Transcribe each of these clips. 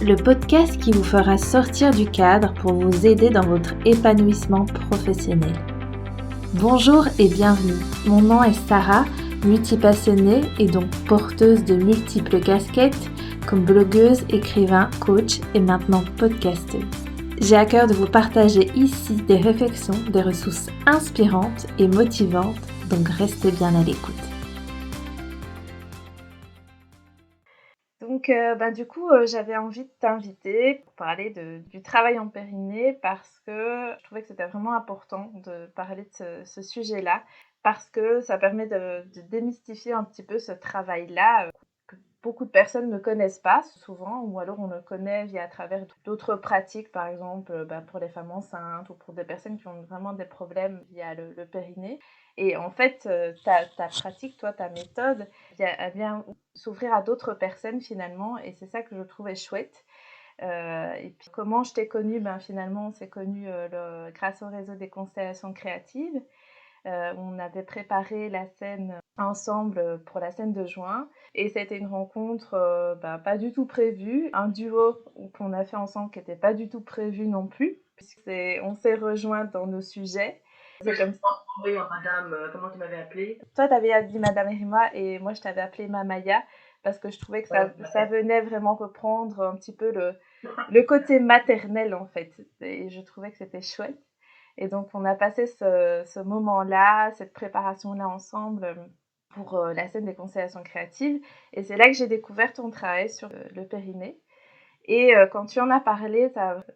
le podcast qui vous fera sortir du cadre pour vous aider dans votre épanouissement professionnel. Bonjour et bienvenue, mon nom est Sarah, multipassionnée et donc porteuse de multiples casquettes comme blogueuse, écrivain, coach et maintenant podcasteuse. J'ai à cœur de vous partager ici des réflexions, des ressources inspirantes et motivantes, donc restez bien à l'écoute. Donc, j'avais envie de t'inviter pour parler du travail en périnée parce que je trouvais que c'était vraiment important de parler de ce sujet-là parce que ça permet de démystifier un petit peu ce travail-là que beaucoup de personnes ne connaissent pas souvent ou alors on le connaît à travers d'autres pratiques, par exemple pour les femmes enceintes ou pour des personnes qui ont vraiment des problèmes via le périnée. Et en fait, ta pratique, toi, ta méthode, elle vient s'ouvrir à d'autres personnes finalement et c'est ça que je trouvais chouette. Et puis comment je t'ai connue, finalement on s'est connus grâce au réseau des constellations créatives. On avait préparé la scène ensemble pour la scène de juin et c'était une rencontre pas du tout prévue, un duo qu'on a fait ensemble qui n'était pas du tout prévu non plus, puisqu'on s'est rejoints dans nos sujets. C'est comme ça. Oui, madame, comment tu m'avais appelée? Toi, tu avais dit Madame Rima et moi, je t'avais appelée Mamaya parce que je trouvais que ça venait vraiment reprendre un petit peu le côté maternel, en fait. Et je trouvais que c'était chouette. Et donc, on a passé ce moment-là, cette préparation-là ensemble pour la scène des constellations créatives. Et c'est là que j'ai découvert ton travail sur le périnée. Et quand tu en as parlé,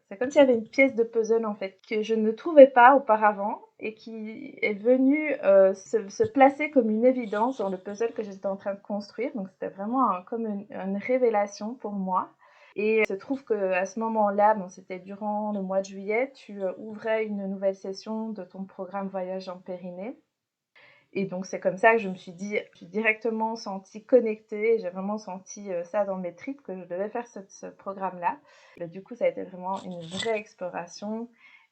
c'est comme s'il y avait une pièce de puzzle en fait que je ne trouvais pas auparavant et qui est venue se placer comme une évidence dans le puzzle que j'étais en train de construire. Donc c'était vraiment comme une révélation pour moi. Et il se trouve qu'à ce moment-là, c'était durant le mois de juillet, tu ouvrais une nouvelle session de ton programme Voyage en Périnée. Et donc, c'est comme ça que je me suis directement sentie connectée. J'ai vraiment senti ça dans mes tripes, que je devais faire ce programme-là. Et du coup, ça a été vraiment une vraie exploration.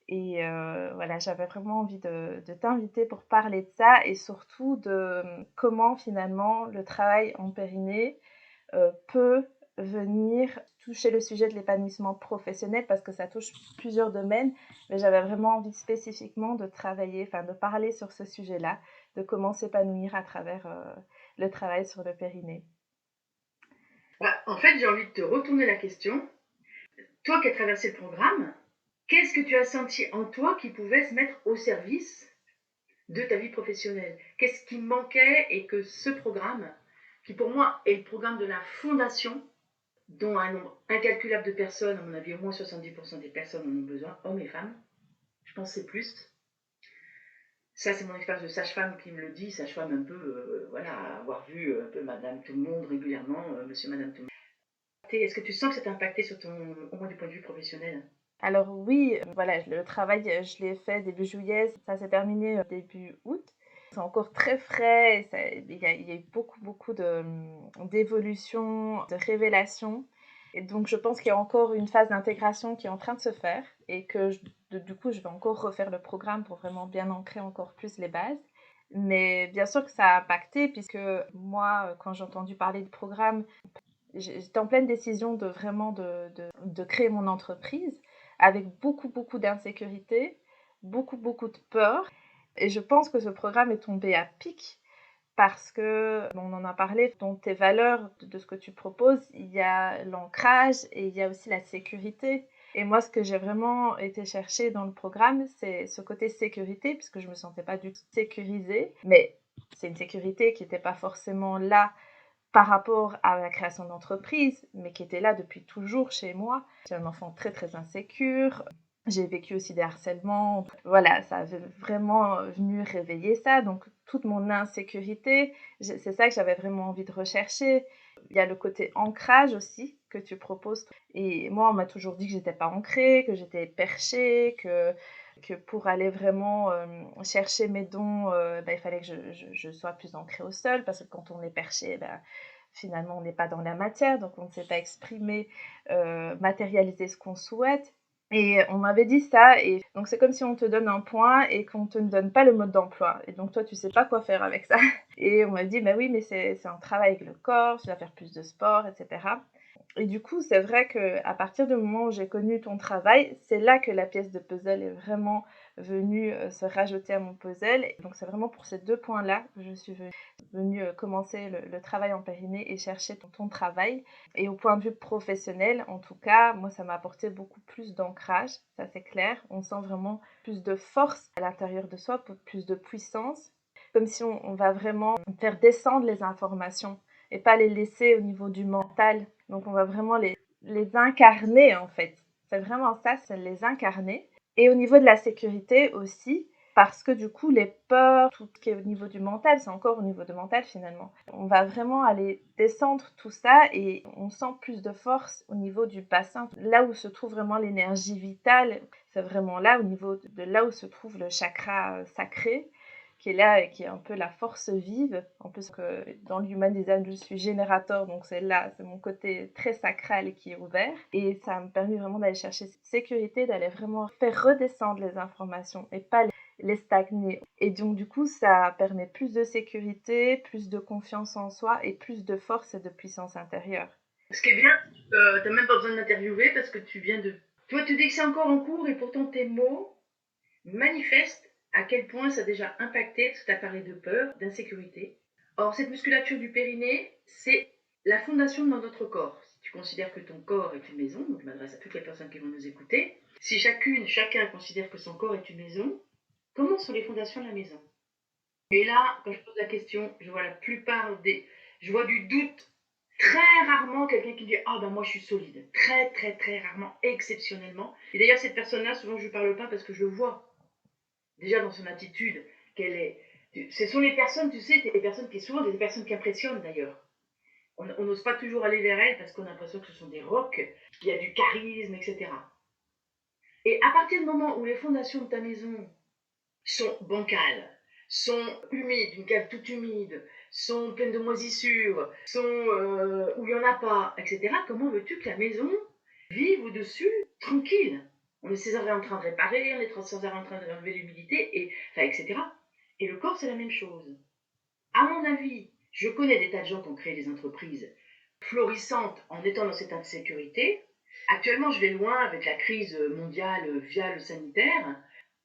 Et voilà, j'avais vraiment envie de t'inviter pour parler de ça et surtout de comment finalement le travail en périnée peut venir toucher le sujet de l'épanouissement professionnel parce que ça touche plusieurs domaines, mais j'avais vraiment envie spécifiquement de de parler sur ce sujet-là, de comment s'épanouir à travers le travail sur le périnée. En fait, j'ai envie de te retourner la question. Toi qui as traversé le programme, qu'est-ce que tu as senti en toi qui pouvait se mettre au service de ta vie professionnelle? Qu'est-ce qui manquait et que ce programme, qui pour moi est le programme de la fondation, dont un nombre incalculable de personnes, à mon avis au moins 70% des personnes en ont besoin, hommes et femmes, je pense que c'est plus. Ça, c'est mon expérience de sage-femme qui me le dit, sage-femme un peu, avoir vu un peu madame tout le monde régulièrement, monsieur, madame tout le monde. Est-ce que tu sens que ça t'a impacté sur au moins du point de vue professionnel? Alors oui, le travail, je l'ai fait début juillet, ça s'est terminé début août. C'est encore très frais, il y a eu beaucoup d'évolutions, de révélations. Et donc, je pense qu'il y a encore une phase d'intégration qui est en train de se faire et que du coup, je vais encore refaire le programme pour vraiment bien ancrer encore plus les bases. Mais bien sûr que ça a impacté puisque moi, quand j'ai entendu parler du programme, j'étais en pleine décision de vraiment de créer mon entreprise avec beaucoup d'insécurité, beaucoup de peur. Et je pense que ce programme est tombé à pic parce que, on en a parlé, dans tes valeurs, de ce que tu proposes, il y a l'ancrage et il y a aussi la sécurité. Et moi, ce que j'ai vraiment été chercher dans le programme, c'est ce côté sécurité, puisque je ne me sentais pas du tout sécurisée. Mais c'est une sécurité qui n'était pas forcément là par rapport à la création d'entreprise, mais qui était là depuis toujours chez moi. J'ai un enfant très insécure. J'ai vécu aussi des harcèlements. Voilà, ça avait vraiment venu réveiller ça. Donc, toute mon insécurité, c'est ça que j'avais vraiment envie de rechercher. Il y a le côté ancrage aussi que tu proposes. Et moi, on m'a toujours dit que j'étais pas ancrée, que j'étais perchée, que pour aller vraiment chercher mes dons, il fallait que je sois plus ancrée au sol, parce que quand on est perché, finalement, on n'est pas dans la matière, donc on ne sait pas exprimer, matérialiser ce qu'on souhaite. Et on m'avait dit ça, et donc c'est comme si on te donne un point et qu'on ne te donne pas le mode d'emploi. Et donc toi, tu sais pas quoi faire avec ça. Et on m'a dit, oui, mais c'est un travail avec le corps, tu vas faire plus de sport, etc. Et du coup, c'est vrai qu'à partir du moment où j'ai connu ton travail, c'est là que la pièce de puzzle est vraiment venue, se rajouter à mon puzzle. Et donc c'est vraiment pour ces 2 points-là que je suis venue, commencer le travail en périnée et chercher ton travail. Et au point de vue professionnel, en tout cas, moi, ça m'a apporté beaucoup plus d'ancrage, ça c'est clair. On sent vraiment plus de force à l'intérieur de soi, plus de puissance, comme si on va vraiment faire descendre les informations et pas les laisser au niveau du mental. Donc on va vraiment les incarner en fait. C'est vraiment ça, c'est les incarner. Et au niveau de la sécurité aussi, parce que du coup les peurs, tout ce qui est au niveau du mental, c'est encore au niveau du mental finalement. On va vraiment aller descendre tout ça et on sent plus de force au niveau du bassin, là où se trouve vraiment l'énergie vitale. C'est vraiment là, au niveau de là où se trouve le chakra sacré, qui est là et qui est un peu la force vive. En plus que dans l'human design, je suis générateur, donc c'est là, c'est mon côté très sacral qui est ouvert. Et ça me permet vraiment d'aller chercher cette sécurité, d'aller vraiment faire redescendre les informations et pas les stagner. Et donc du coup, ça permet plus de sécurité, plus de confiance en soi et plus de force et de puissance intérieure. Ce qui est bien, tu n'as même pas besoin de m'interviewer parce que tu viens de... Toi, tu dis que c'est encore en cours et pourtant tes mots manifestent à quel point ça a déjà impacté, parce que tu as parlé de peur, d'insécurité. Or, cette musculature du périnée, c'est la fondation de notre corps. Si tu considères que ton corps est une maison, donc je m'adresse à toutes les personnes qui vont nous écouter, si chacun considère que son corps est une maison, comment sont les fondations de la maison? Et là, quand je pose la question, je vois la plupart des... Je vois du doute. Très rarement quelqu'un qui dit ah ben moi je suis solide. Très très très rarement, exceptionnellement. Et d'ailleurs cette personne-là, souvent je ne parle pas parce que je le vois déjà dans son attitude qu'elle est. Ce sont les personnes, tu sais, des personnes qui souvent des personnes qui impressionnent d'ailleurs. On n'ose pas toujours aller vers elles parce qu'on a l'impression que ce sont des rocs, qu'il y a du charisme, etc. Et à partir du moment où les fondations de ta maison sont bancales, sont humides, une cave toute humide, sont pleines de moisissures, sont où il n'y en a pas, etc. Comment veux-tu que la maison vive au-dessus tranquille? On est sans arrêt en train de réparer, on est sans arrêt en train d'enlever l'humidité, et, enfin, etc. Et le corps, c'est la même chose. À mon avis, je connais des tas de gens qui ont créé des entreprises florissantes en étant dans cette insécurité. Actuellement, je vais loin avec la crise mondiale via le sanitaire.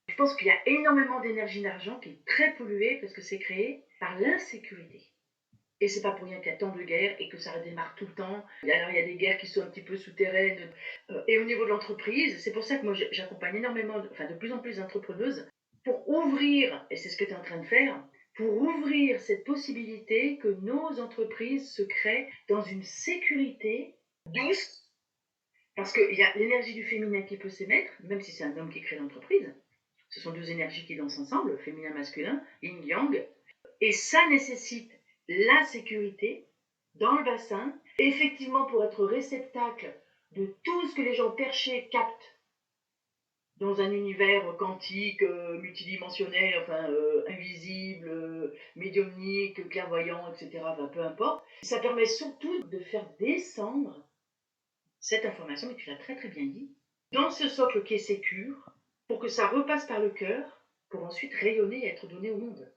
Je pense qu'il y a énormément d'énergie d'argent qui est très polluée parce que c'est créé par l'insécurité. Et c'est pas pour rien qu'il y a tant de guerres et que ça redémarre tout le temps. Alors il y a des guerres qui sont un petit peu souterraines. Et au niveau de l'entreprise, c'est pour ça que moi j'accompagne énormément, enfin de plus en plus d'entrepreneuses pour ouvrir, et c'est ce que tu es en train de faire, pour ouvrir cette possibilité que nos entreprises se créent dans une sécurité douce, parce qu'il y a l'énergie du féminin qui peut s'émettre, même si c'est un homme qui crée l'entreprise. Ce sont deux énergies qui dansent ensemble, féminin, masculin, yin-yang. Et ça nécessite la sécurité dans le bassin, effectivement pour être réceptacle de tout ce que les gens perchés captent dans un univers quantique, multidimensionnel, enfin invisible, médiumnique, clairvoyant, etc. Enfin, peu importe. Ça permet surtout de faire descendre cette information, mais tu l'as très très bien dit, dans ce socle qui est sécure, pour que ça repasse par le cœur, pour ensuite rayonner et être donné au monde.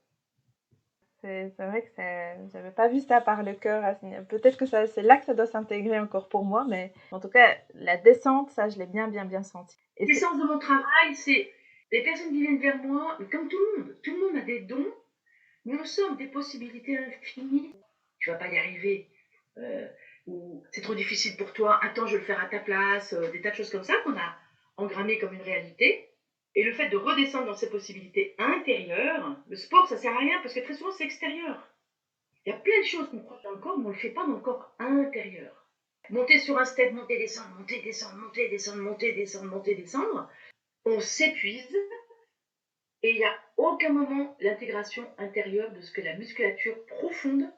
C'est vrai que j'avais pas vu ça par le cœur. Peut-être que c'est là que ça doit s'intégrer encore pour moi, mais en tout cas, la descente, ça, je l'ai bien senti. L'essence de mon travail, c'est les personnes qui viennent vers moi, mais comme tout le monde a des dons, nous sommes des possibilités infinies. Tu vas pas y arriver, euh, ou c'est trop difficile pour toi, attends, je vais le faire à ta place, des tas de choses comme ça qu'on a engrammées comme une réalité. Et le fait de redescendre dans ces possibilités intérieures, le sport, ça sert à rien parce que très souvent, c'est extérieur. Il y a plein de choses qu'on croit dans le corps, mais on ne le fait pas dans le corps intérieur. Monter sur un step, monter, descendre, monter, descendre, monter, descendre, monter, descendre, monter, descendre, on s'épuise et il n'y a aucun moment l'intégration intérieure de ce que la musculature profonde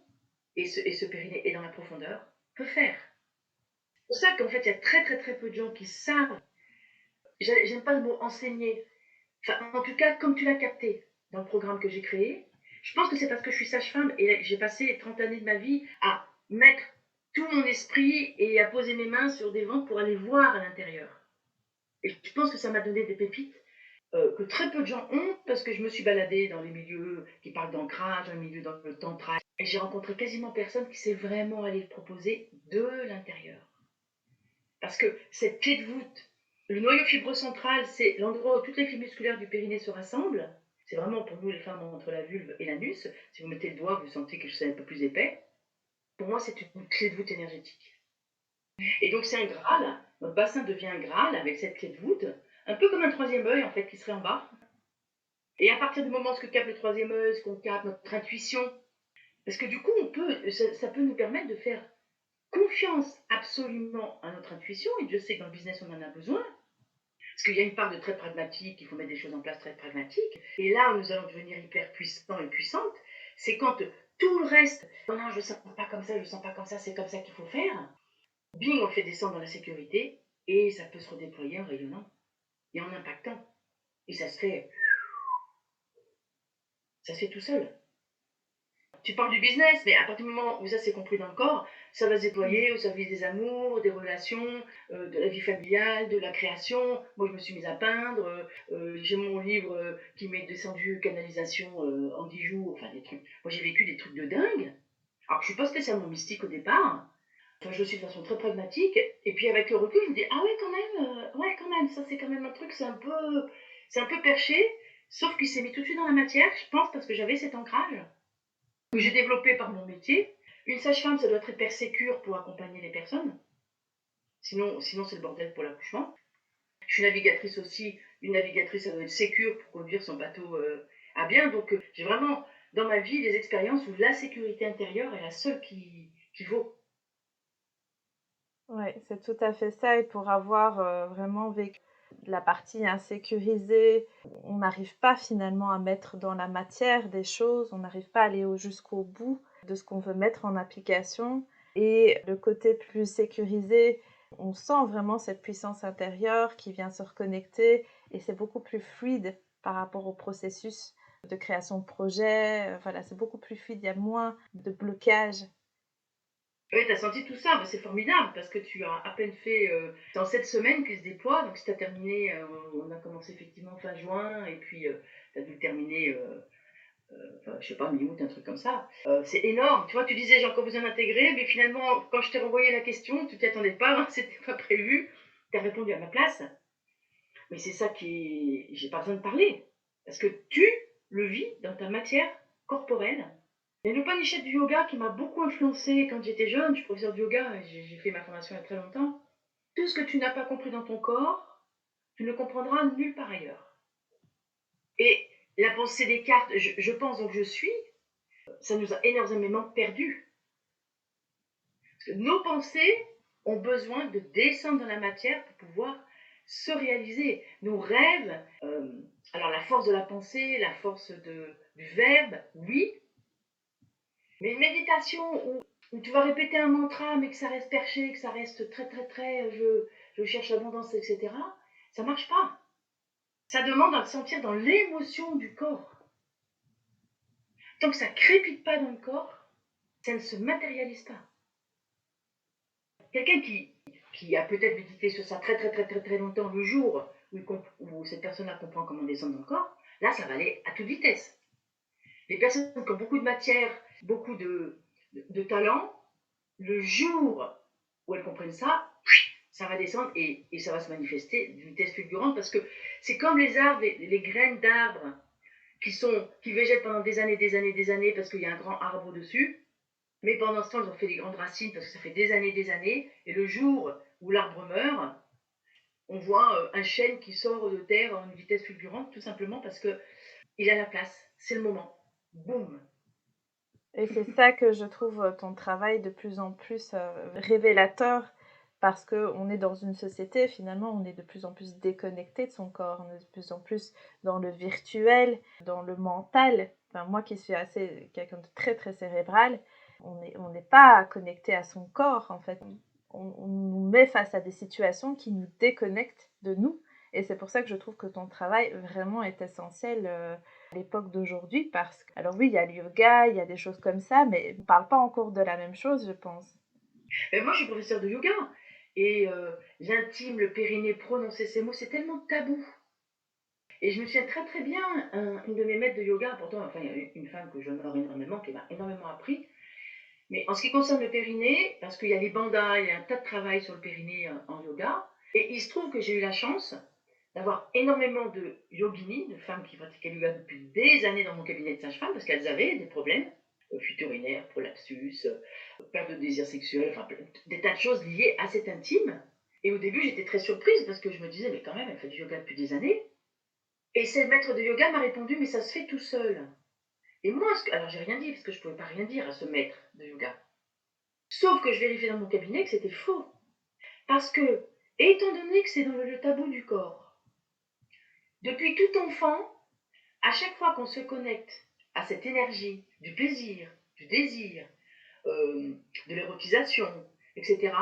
et ce périnée est dans la profondeur peut faire. C'est pour ça qu'en fait, il y a très très très peu de gens qui savent, j'aime pas le mot enseigner, enfin en tout cas comme tu l'as capté dans le programme que j'ai créé, je pense que c'est parce que je suis sage-femme et j'ai passé 30 années de ma vie à mettre tout mon esprit et à poser mes mains sur des ventres pour aller voir à l'intérieur. Et je pense que ça m'a donné des pépites que très peu de gens ont parce que je me suis baladée dans les milieux qui parlent d'ancrage, un milieu dans le tantra. Et j'ai rencontré quasiment personne qui sait vraiment aller le proposer de l'intérieur. Parce que cette clé de voûte, le noyau fibreux central, c'est l'endroit où toutes les fibres musculaires du périnée se rassemblent. C'est vraiment pour nous les femmes entre la vulve et l'anus. Si vous mettez le doigt, vous sentez quelque chose un peu plus épais. Pour moi, c'est une clé de voûte énergétique. Et donc c'est un Graal, notre bassin devient un Graal avec cette clé de voûte, un peu comme un troisième œil en fait qui serait en bas. Et à partir du moment où on capte le troisième œil, ce qu'on capte notre intuition, parce que du coup ça peut nous permettre de faire confiance absolument à notre intuition, et Dieu sait que dans le business on en a besoin, parce qu'il y a une part de très pragmatique, il faut mettre des choses en place très pragmatiques, et là où nous allons devenir hyper puissants et puissantes, c'est quand tout le reste, non, non, je ne sens pas comme ça, je ne sens pas comme ça, c'est comme ça qu'il faut faire, bing, on le fait descendre dans la sécurité, et ça peut se redéployer en rayonnant, et en impactant, et ça se fait tout seul. Tu parles du business, mais à partir du moment où ça s'est compris dans le corps, ça va se déployer au service des amours, des relations, de la vie familiale, de la création. Moi, je me suis mise à peindre. J'ai mon livre qui m'est descendu canalisation en 10 jours. Enfin, des trucs. Moi, j'ai vécu des trucs de dingue. Alors, je suis pas spécialement mystique au départ. Enfin, je le suis de façon très pragmatique. Et puis, avec le recul, je me dis, ah ouais, quand même, ça, c'est quand même un truc, c'est un peu perché. Sauf qu'il s'est mis tout de suite dans la matière, je pense, parce que j'avais cet ancrage que j'ai développé par mon métier. Une sage-femme, ça doit être hyper sécure pour accompagner les personnes. Sinon c'est le bordel pour l'accouchement. Je suis navigatrice aussi. Une navigatrice, ça doit être sécure pour conduire son bateau à bien. Donc, j'ai vraiment, dans ma vie, des expériences où la sécurité intérieure est la seule qui vaut. Oui, c'est tout à fait ça. Et pour avoir vraiment vécu la partie insécurisée, on n'arrive pas finalement à mettre dans la matière des choses, on n'arrive pas à aller jusqu'au bout de ce qu'on veut mettre en application. Et le côté plus sécurisé, on sent vraiment cette puissance intérieure qui vient se reconnecter et c'est beaucoup plus fluide par rapport au processus de création de projet. Voilà, c'est beaucoup plus fluide, il y a moins de blocage. Oui, tu as senti tout ça, c'est formidable parce que tu as à peine fait dans 7 semaines qu'il se déploie. Donc, si tu as terminé, on a commencé effectivement fin juin et puis tu as dû le terminer enfin, je sais pas, mi-août, un truc comme ça. C'est énorme. Tu vois, tu disais j'ai encore besoin d'intégrer, mais finalement, quand je t'ai renvoyé la question, tu t'y attendais pas, hein, c'était pas prévu. Tu as répondu à ma place. Mais c'est ça qui est. J'ai pas besoin de parler. Parce que tu le vis dans ta matière corporelle. Il y a une Upanishad du yoga qui m'a beaucoup influencée quand j'étais jeune. Je suis professeur de yoga, j'ai fait ma formation il y a très longtemps. Tout ce que tu n'as pas compris dans ton corps, tu ne comprendras nulle part ailleurs. Et la pensée des cartes, je pense donc je suis, ça nous a énormément perdus. Parce que nos pensées ont besoin de descendre dans la matière pour pouvoir se réaliser. Nos rêves, alors la force de la pensée, la force du verbe, oui, mais une méditation où tu vas répéter un mantra mais que ça reste perché, que ça reste très, je cherche l'abondance, etc., ça marche pas. Ça demande à te sentir dans l'émotion du corps. Tant que ça crépite pas dans le corps, ça ne se matérialise pas. Quelqu'un qui a peut-être médité sur ça très longtemps, le jour où cette personne-là comprend comment descendre dans le corps, là, ça va aller à toute vitesse. Les personnes qui ont beaucoup de matière, beaucoup de talent, le jour où elles comprennent ça, ça va descendre et ça va se manifester d'une vitesse fulgurante parce que c'est comme les arbres, les graines d'arbres qui végètent pendant des années parce qu'il y a un grand arbre au-dessus. Mais pendant ce temps, ils ont fait des grandes racines parce que ça fait des années. Et le jour où l'arbre meurt, on voit un chêne qui sort de terre en une vitesse fulgurante, tout simplement parce qu'il a la place. C'est le moment. Boum. Et c'est ça que je trouve ton travail de plus en plus révélateur parce qu'on est dans une société, finalement, on est de plus en plus déconnecté de son corps, on est de plus en plus dans le virtuel, dans le mental. Enfin, moi qui suis assez quelqu'un de très cérébral, on n'est pas connecté à son corps, en fait. On nous met face à des situations qui nous déconnectent de nous. Et c'est pour ça que je trouve que ton travail vraiment est essentiel à l'époque d'aujourd'hui parce que, alors oui, il y a le yoga, il y a des choses comme ça, mais on ne parle pas encore de la même chose, je pense. Et moi, je suis professeure de yoga. Et l'intime, le périnée, prononcer ces mots, c'est tellement tabou. Et je me souviens très bien, une de mes maîtres de yoga, pourtant, enfin, il y a une femme que j'honore énormément, qui m'a énormément appris. Mais en ce qui concerne le périnée, parce qu'il y a les bandas, il y a un tas de travail sur le périnée en yoga, et il se trouve que j'ai eu la chance d'avoir énormément de yoginis, de femmes qui pratiquaient le yoga depuis des années dans mon cabinet de sage-femme, parce qu'elles avaient des problèmes, fuite urinaire, prolapsus, perte de désir sexuel, enfin des tas de choses liées à cet intime. Et au début, j'étais très surprise parce que je me disais, mais quand même, elle fait du yoga depuis des années. Et ce maître de yoga m'a répondu, mais ça se fait tout seul. Et moi, alors j'ai rien dit, parce que je ne pouvais pas rien dire à ce maître de yoga. Sauf que je vérifiais dans mon cabinet que c'était faux. Parce que, étant donné que c'est dans le tabou du corps, depuis tout enfant, à chaque fois qu'on se connecte à cette énergie du plaisir, du désir, de l'érotisation, etc.,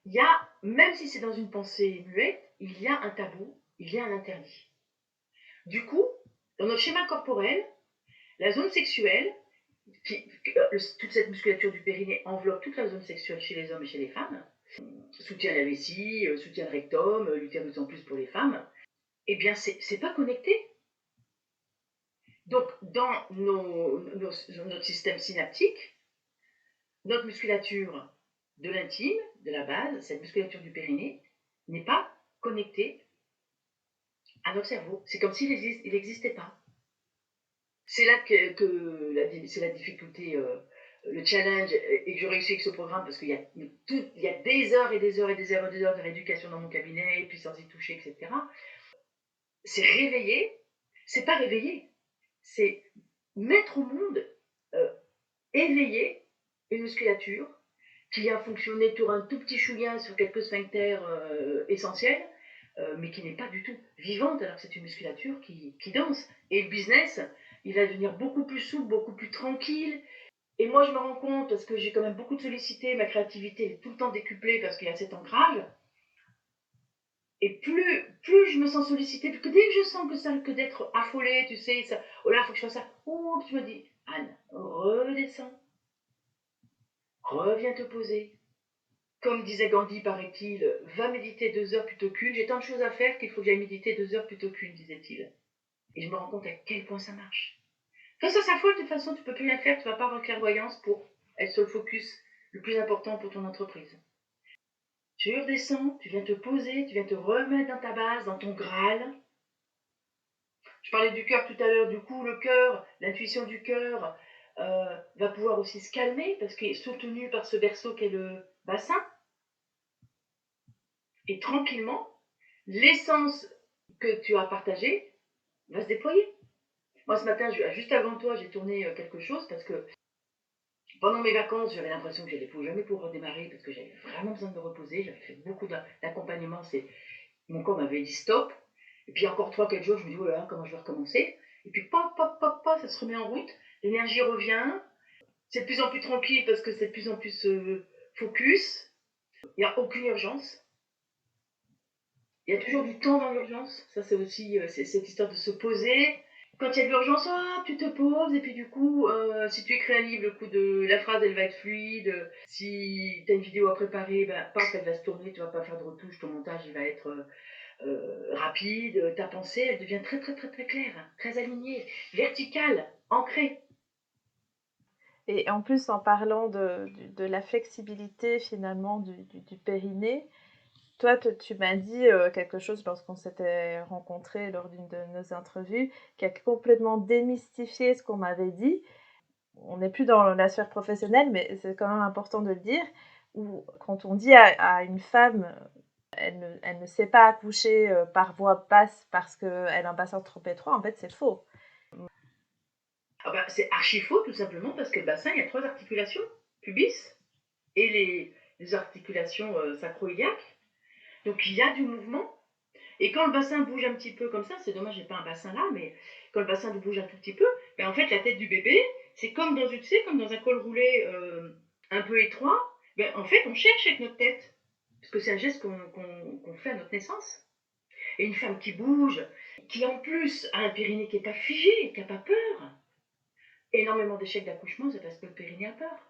il y a, même si c'est dans une pensée muette, il y a un tabou, il y a un interdit. Du coup, dans notre schéma corporel, la zone sexuelle, toute cette musculature du périnée enveloppe toute la zone sexuelle chez les hommes et chez les femmes, soutient la vessie, soutient le rectum, l'utérus en plus pour les femmes, eh bien, c'est pas connecté. Donc, dans notre système synaptique, notre musculature de l'intime, de la base, cette musculature du périnée, n'est pas connectée à notre cerveau. C'est comme s'il n'existait pas. C'est là c'est la difficulté, le challenge, et que je réussis avec ce programme, parce qu'il y a des heures et des heures et des heures et des heures de rééducation dans mon cabinet, et puis sans y toucher, etc. C'est réveiller, c'est pas réveiller, c'est mettre au monde, euh, éveiller une musculature qui a fonctionné sur un tout petit chouïa sur quelques sphincters essentiels, mais qui n'est pas du tout vivante, alors que c'est une musculature qui danse. Et le business, il va devenir beaucoup plus souple, beaucoup plus tranquille. Et moi, je me rends compte, parce que j'ai quand même beaucoup de sollicité, ma créativité est tout le temps décuplée parce qu'il y a cet ancrage. Et plus je me sens sollicitée, que dès que je sens que d'être affolée, tu sais, ça, oh là, il faut que je fasse ça, oups, je me dis, Anne, redescends, reviens te poser. Comme disait Gandhi, paraît-il, va méditer 2 heures plutôt qu'une. J'ai tant de choses à faire qu'il faut que j'aille méditer 2 heures plutôt qu'une, disait-il. Et je me rends compte à quel point ça marche. Face à sa foi, de toute façon, tu ne peux plus rien faire, tu ne vas pas avoir clairvoyance pour être sur le focus le plus important pour ton entreprise. Tu redescends, tu viens te poser, tu viens te remettre dans ta base, dans ton Graal. Je parlais du cœur tout à l'heure, du coup, le cœur, l'intuition du cœur va pouvoir aussi se calmer parce qu'il est soutenu par ce berceau qu'est le bassin. Et tranquillement, l'essence que tu as partagée va se déployer. Moi, ce matin, juste avant toi, j'ai tourné quelque chose parce que pendant mes vacances, j'avais l'impression que je n'allais jamais pouvoir redémarrer parce que j'avais vraiment besoin de me reposer. J'avais fait beaucoup d'accompagnement. Mon corps m'avait dit stop. Et puis encore 3-4 jours, je me dis, oh là, comment je vais recommencer. Et puis, pop, pop, pop, pop, ça se remet en route. L'énergie revient. C'est de plus en plus tranquille parce que c'est de plus en plus focus. Il n'y a aucune urgence. Il y a toujours du temps dans l'urgence. Ça, c'est aussi cette histoire de se poser. Quand il y a de l'urgence, tu te poses. Et puis du coup, si tu écris un livre, le coup de la phrase, elle va être fluide. Si tu as une vidéo à préparer, paf, elle va se tourner. Tu ne vas pas faire de retouches. Ton montage, il va être rapide. Ta pensée, elle devient très, très, très, très claire, très alignée, verticale, ancrée. Et en plus, en parlant de la flexibilité finalement du périnée, toi, tu m'as dit quelque chose lorsqu'on s'était rencontrés lors d'une de nos entrevues qui a complètement démystifié ce qu'on m'avait dit. On n'est plus dans la sphère professionnelle, mais c'est quand même important de le dire, où quand on dit à une femme, elle ne sait pas accoucher par voie basse parce qu'elle a un bassin trop étroit, en fait, c'est faux. C'est archi faux, tout simplement, parce que le bassin, il y a 3 articulations, pubis, et les articulations sacro-iliaques. Donc il y a du mouvement. Et quand le bassin bouge un petit peu comme ça, c'est dommage, j'ai pas un bassin là, mais quand le bassin bouge un tout petit peu, en fait, la tête du bébé, c'est comme dans comme dans un col roulé un peu étroit. En fait, on cherche avec notre tête, parce que c'est un geste qu'on fait à notre naissance. Et une femme qui bouge, qui en plus a un périnée qui n'est pas figé, qui n'a pas peur. Énormément d'échecs d'accouchement, c'est parce que le périnée a peur.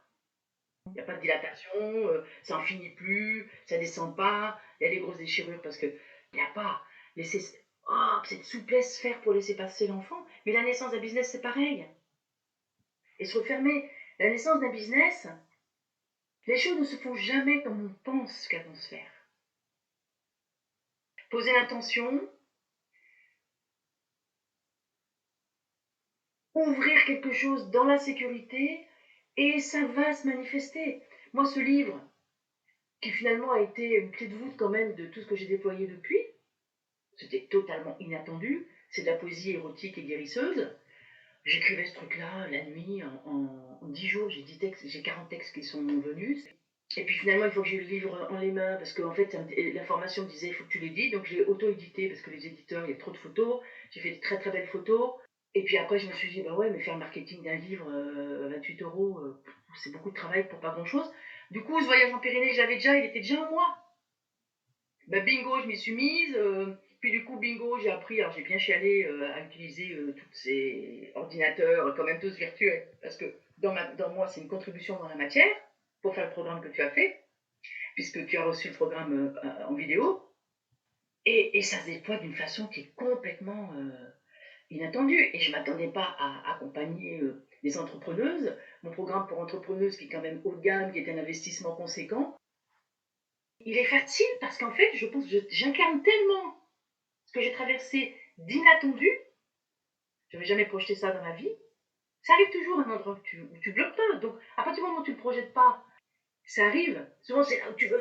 Il n'y a pas de dilatation, ça n'en finit plus, ça ne descend pas, il y a des grosses déchirures parce qu'il n'y a pas laisser cette souplesse faire pour laisser passer l'enfant. Mais la naissance d'un business, c'est pareil. Et se refermer, la naissance d'un business, Les choses ne se font jamais comme on pense qu'elles vont se faire. Poser l'intention, ouvrir quelque chose dans la sécurité, et ça va se manifester. Moi, ce livre, qui finalement a été une clé de voûte quand même de tout ce que j'ai déployé depuis, c'était totalement inattendu, c'est de la poésie érotique et guérisseuse. J'écrivais ce truc-là la nuit, en 10 jours, j'ai 10 textes, j'ai 40 textes qui sont venus. Et puis finalement, il faut que j'ai le livre en les mains, parce qu'en fait, l'information me disait, il faut que tu l'édites. Donc je l'ai auto-édité, parce que les éditeurs, il y a trop de photos. J'ai fait de très très belles photos. Et puis après, je me suis dit, bah ouais, mais faire le marketing d'un livre, 28 euros, c'est beaucoup de travail pour pas grand-chose. Du coup, ce voyage en Pyrénées, j'avais déjà, il était déjà en moi. Bah, bingo, je m'y suis mise. Puis du coup, bingo, j'ai appris, alors j'ai bien chialé à utiliser tous ces ordinateurs, quand même tous virtuels, parce que dans moi, c'est une contribution dans la matière pour faire le programme que tu as fait, puisque tu as reçu le programme en vidéo. Et ça se déploie d'une façon qui est complètement inattendue. Et je ne m'attendais pas à accompagner des entrepreneuses. Mon programme pour entrepreneuses, qui est quand même haut de gamme, qui est un investissement conséquent, il est facile parce qu'en fait, je pense que j'incarne tellement ce que j'ai traversé d'inattendu. Je n'avais jamais projeté ça dans ma vie. Ça arrive toujours à un endroit où tu bloques pas. Donc, à partir du moment où tu ne le projettes pas, ça arrive. Souvent, c'est là où tu veux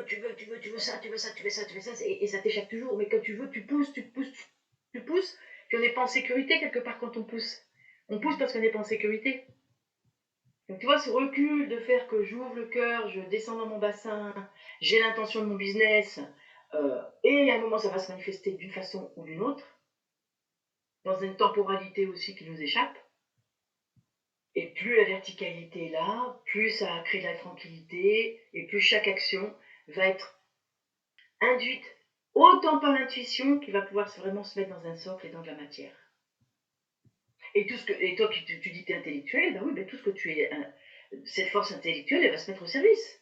ça, tu veux ça, tu veux ça, tu veux ça, et ça t'échappe toujours. Mais quand tu veux, tu pousses, tu pousses, tu pousses. Puis on n'est pas en sécurité quelque part quand on pousse. On pousse parce qu'on n'est pas en sécurité. Donc tu vois, ce recul de faire que j'ouvre le cœur, je descends dans mon bassin, j'ai l'intention de mon business, et à un moment ça va se manifester d'une façon ou d'une autre, dans une temporalité aussi qui nous échappe. Et plus la verticalité est là, plus ça crée de la tranquillité, et plus chaque action va être induite autant par l'intuition qu'il va pouvoir vraiment se mettre dans un socle et dans de la matière. Et toi qui tu dis que tu es intellectuel, ben oui, ben tout ce que tu es, cette force intellectuelle, elle va se mettre au service.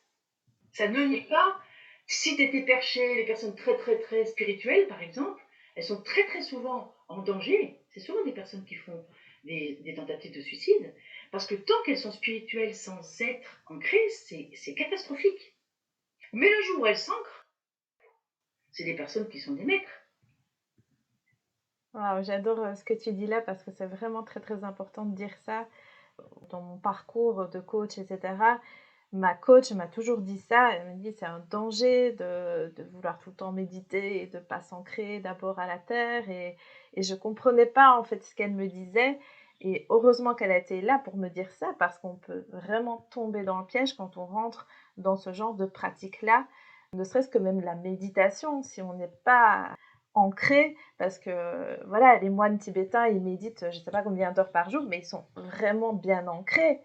Ça ne nie pas, si tu étais perché, les personnes très très très spirituelles par exemple, elles sont très très souvent en danger. C'est souvent des personnes qui font des tentatives de suicide, parce que tant qu'elles sont spirituelles sans être ancrées, c'est catastrophique. Mais le jour où elles s'ancrent, c'est des personnes qui sont des maîtres. Waouh, j'adore ce que tu dis là parce que c'est vraiment très très important de dire ça. Dans mon parcours de coach, etc., ma coach m'a toujours dit ça. Elle me dit c'est un danger de vouloir tout le temps méditer et de ne pas s'ancrer d'abord à la terre. Et je ne comprenais pas en fait ce qu'elle me disait. Et heureusement qu'elle a été là pour me dire ça parce qu'on peut vraiment tomber dans le piège quand on rentre dans ce genre de pratique-là. Ne serait-ce que même la méditation, si on n'est pas ancré, parce que voilà, les moines tibétains, ils méditent, je ne sais pas combien d'heures par jour, mais ils sont vraiment bien ancrés.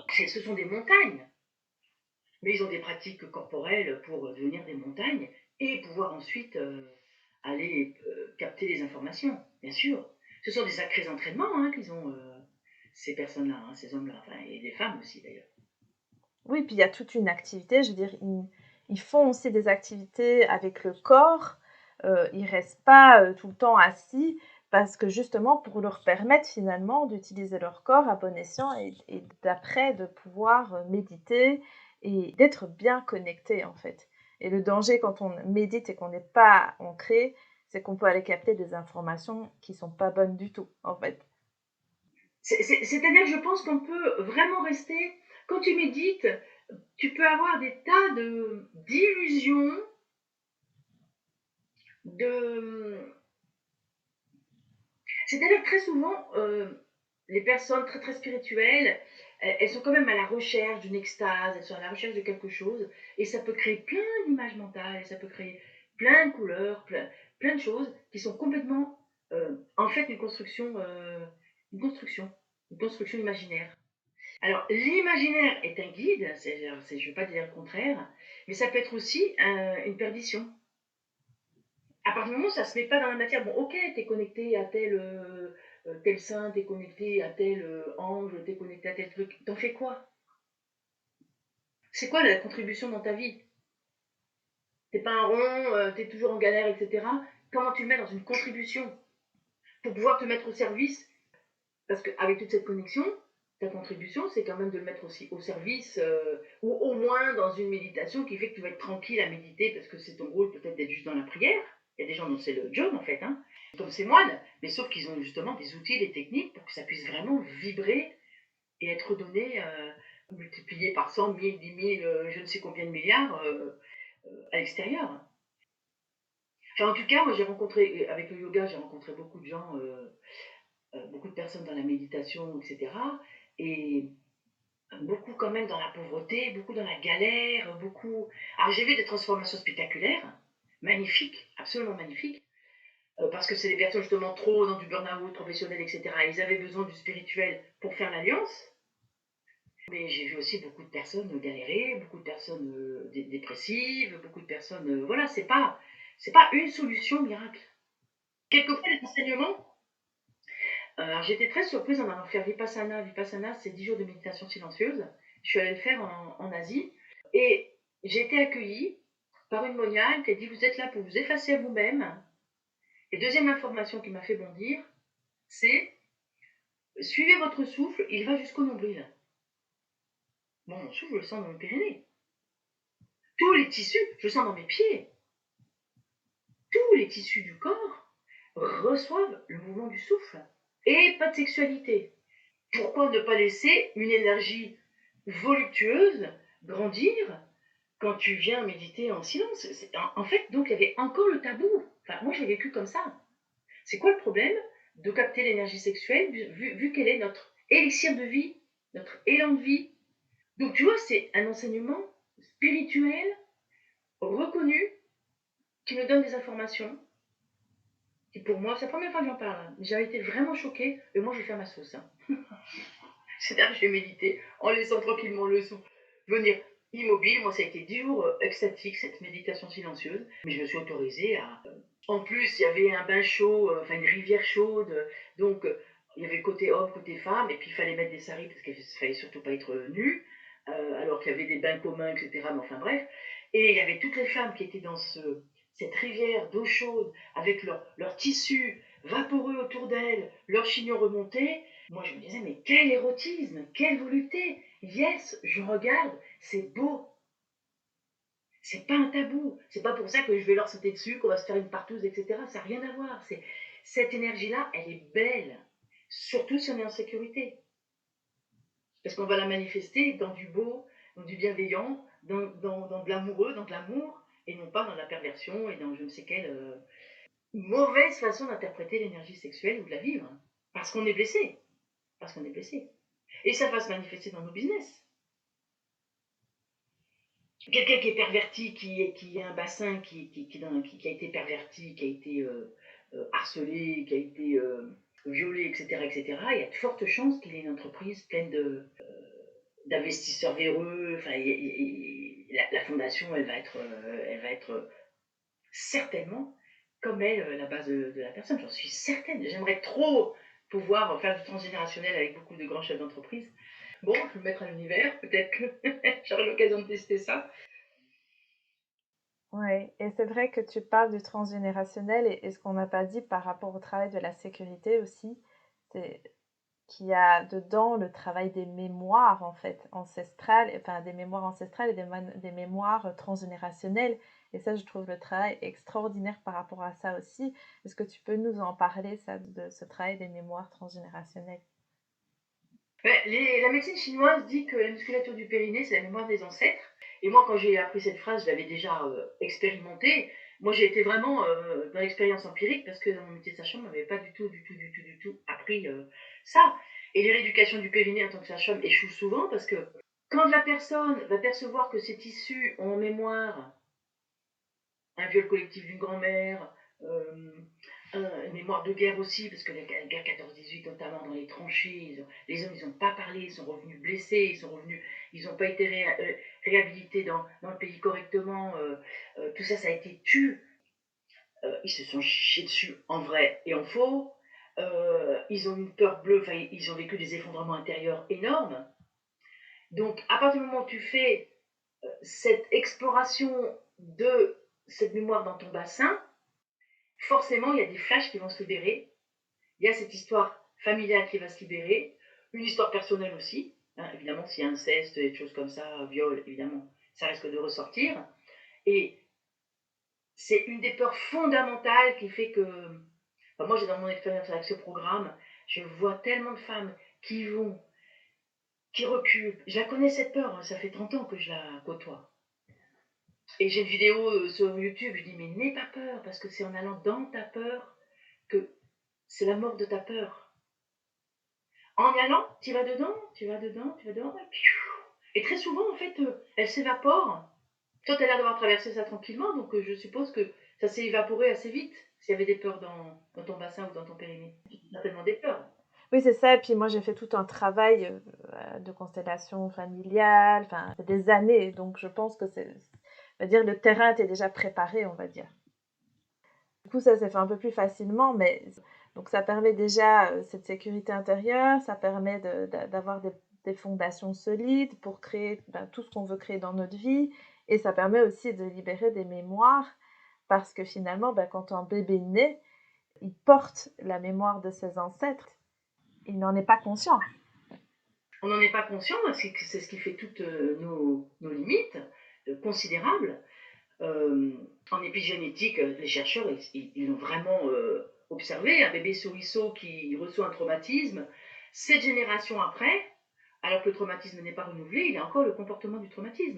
Ce sont des montagnes, mais ils ont des pratiques corporelles pour devenir des montagnes et pouvoir ensuite aller capter les informations, bien sûr. Ce sont des sacrés entraînements qu'ils ont, ces personnes-là, ces hommes-là, enfin, et les femmes aussi d'ailleurs. Oui, puis il y a toute une activité, je veux dire, ils font aussi des activités avec le corps, ils restent pas tout le temps assis, parce que justement pour leur permettre finalement d'utiliser leur corps à bon escient et d'après de pouvoir méditer et d'être bien connecté en fait. Et le danger quand on médite et qu'on n'est pas ancré, c'est qu'on peut aller capter des informations qui sont pas bonnes du tout en fait. C'est-à-dire que je pense qu'on peut vraiment rester, quand tu médites, tu peux avoir des tas d'illusions, de... C'est-à-dire que très souvent, les personnes très très spirituelles, elles sont quand même à la recherche d'une extase, elles sont à la recherche de quelque chose, et ça peut créer plein d'images mentales, et ça peut créer plein de couleurs, plein de choses qui sont complètement, en fait, une construction, une construction imaginaire. Alors, l'imaginaire est un guide, je ne veux pas dire le contraire, mais ça peut être aussi une perdition. À partir du moment où ça ne se met pas dans la matière, bon, ok, t'es connecté à tel saint, t'es connecté à tel ange, t'es connecté à tel truc, t'en fais quoi? C'est quoi la contribution dans ta vie? T'es pas un rond, t'es toujours en galère, etc. Comment tu le mets dans une contribution pour pouvoir te mettre au service? Parce qu'avec toute cette connexion, ta contribution, c'est quand même de le mettre aussi au service, ou au moins dans une méditation qui fait que tu vas être tranquille à méditer, parce que c'est ton rôle peut-être d'être juste dans la prière. Il y a des gens dont c'est le job en fait, hein, comme ces moines, mais sauf qu'ils ont justement des outils, des techniques pour que ça puisse vraiment vibrer et être donné, multiplié par 100, 1000, 10 000, je ne sais combien de milliards à l'extérieur. Enfin, en tout cas, moi j'ai rencontré, avec le yoga, j'ai rencontré beaucoup de gens, beaucoup de personnes dans la méditation, etc. Et beaucoup quand même dans la pauvreté, beaucoup dans la galère, beaucoup. Alors j'ai vu des transformations spectaculaires, magnifiques, absolument magnifiques, parce que c'est des personnes justement trop dans du burn-out professionnel, etc. Ils avaient besoin du spirituel pour faire l'alliance. Mais j'ai vu aussi beaucoup de personnes galérer, beaucoup de personnes dépressives, beaucoup de personnes. Voilà, c'est pas une solution miracle. Quelquefois, les enseignements. Alors, j'étais très surprise en allant faire Vipassana. Vipassana, c'est 10 jours de méditation silencieuse. Je suis allée le faire en Asie. Et j'ai été accueillie par une moniale qui a dit: vous êtes là pour vous effacer à vous-même. Et deuxième information qui m'a fait bondir, c'est: suivez votre souffle, il va jusqu'au nombril. Bon, mon souffle, je le sens dans mon périnée. Tous les tissus, je le sens dans mes pieds. Tous les tissus du corps reçoivent le mouvement du souffle. Et pas de sexualité. Pourquoi ne pas laisser une énergie voluptueuse grandir quand tu viens méditer en silence? En fait, donc il y avait encore le tabou. Enfin, moi, j'ai vécu comme ça. C'est quoi le problème de capter l'énergie sexuelle, vu qu'elle est notre élixir de vie, notre élan de vie? Donc, tu vois, c'est un enseignement spirituel reconnu qui nous donne des informations. Et pour moi, c'est la première fois que j'en parle, hein, mais j'avais été vraiment choquée. Et moi, je vais faire ma sauce, hein. C'est-à-dire que je vais méditer en laissant tranquillement le souffle venir immobile. Moi, ça a été 10 jours extatiques, cette méditation silencieuse. Mais je me suis autorisée à. En plus, il y avait un bain chaud, enfin une rivière chaude. Donc, il y avait côté homme, côté femme. Et puis, il fallait mettre des saris parce qu'il fallait surtout pas être nu. Alors qu'il y avait des bains communs, etc. Mais enfin, bref. Et il y avait toutes les femmes qui étaient dans cette rivière d'eau chaude avec leur tissu vaporeux autour d'elles, leur chignon remonté. Moi, je me disais, mais quel érotisme, quelle volupté. Yes, je regarde, c'est beau. C'est pas un tabou. C'est pas pour ça que je vais leur sauter dessus, qu'on va se faire une partouze, etc. Ça n'a rien à voir. Cette énergie-là, elle est belle. Surtout si on est en sécurité. Parce qu'on va la manifester dans du beau, dans du bienveillant, dans de l'amoureux, dans de l'amour, et non pas dans la perversion et dans je ne sais quelle mauvaise façon d'interpréter l'énergie sexuelle ou de la vivre. Parce qu'on est blessé. Parce qu'on est blessé. Et ça va se manifester dans nos business. Quelqu'un qui est perverti, qui a un bassin qui a été perverti, qui a été harcelé, qui a été violé, etc., etc., il y a de fortes chances qu'il ait une entreprise pleine d'investisseurs véreux. Enfin, la fondation, elle va être certainement comme elle, la base de la personne. J'en suis certaine. J'aimerais trop pouvoir faire du transgénérationnel avec beaucoup de grands chefs d'entreprise. Bon, je vais me mettre à l'univers, peut-être que j'aurai l'occasion de tester ça. Oui, et c'est vrai que tu parles du transgénérationnel et ce qu'on n'a pas dit par rapport au travail de la sécurité aussi, c'est qu'il y a dedans le travail des mémoires en fait ancestrales, enfin des mémoires ancestrales et des mémoires transgénérationnelles. Et ça, je trouve le travail extraordinaire par rapport à ça aussi. Est-ce que tu peux nous en parler, ça, de ce travail des mémoires transgénérationnelles? La médecine chinoise dit que la musculature du périnée, c'est la mémoire des ancêtres. Et moi, quand j'ai appris cette phrase, je l'avais déjà expérimentée. Moi, j'ai été vraiment dans l'expérience empirique parce que dans mon métier de sage-femme, on m'avait pas du tout appris ça. Et les rééducations du périnée en tant que sage-femme échouent souvent parce que quand la personne va percevoir que ses tissus ont en mémoire un viol collectif d'une grand-mère, euh, une mémoire de guerre aussi, parce que la guerre 14-18, notamment dans les tranchées, les hommes, ils n'ont pas parlé, ils sont revenus blessés, ils n'ont pas été réhabilités dans le pays correctement, tout ça, ça a été tu. Ils se sont chiés dessus en vrai et en faux. Ils ont une peur bleue, enfin, ils ont vécu des effondrements intérieurs énormes. Donc, à partir du moment où tu fais cette exploration de cette mémoire dans ton bassin, forcément, il y a des flashs qui vont se libérer. Il y a cette histoire familiale qui va se libérer. une histoire personnelle aussi. Hein, évidemment, s'il y a inceste, des choses comme ça, viol, évidemment, ça risque de ressortir. Et c'est une des peurs fondamentales qui fait que, enfin, moi j'ai dans mon expérience avec ce programme, je vois tellement de femmes qui vont, qui reculent. Je la connais cette peur, hein, ça fait 30 ans que je la côtoie. Et j'ai une vidéo sur YouTube, je dis mais n'aie pas peur, parce que c'est en allant dans ta peur que c'est la mort de ta peur. En y allant, tu vas dedans, tu vas dedans, tu vas dedans, et très souvent en fait, elle s'évapore. Toi, tu as l'air d'avoir traversé ça tranquillement, donc je suppose que ça s'est évaporé assez vite s'il y avait des peurs dans ton bassin ou dans ton périnée. Certainement des peurs. Oui, c'est ça. Et puis moi, j'ai fait tout un travail de constellation familiale, enfin, des années. Donc, je pense que on va dire, le terrain était déjà préparé, on va dire. Du coup, ça s'est fait un peu plus facilement, mais donc ça permet déjà cette sécurité intérieure, ça permet d'avoir des fondations solides pour créer tout ce qu'on veut créer dans notre vie, et ça permet aussi de libérer des mémoires, parce que finalement, quand un bébé naît, il porte la mémoire de ses ancêtres. Il n'en est pas conscient. On n'en est pas conscient, c'est ce qui fait toutes nos limites considérables. En épigénétique, les chercheurs, ils l'ont vraiment observé. Un bébé souriceau qui reçoit un traumatisme, 7 générations après, alors que le traumatisme n'est pas renouvelé, il a encore le comportement du traumatisme.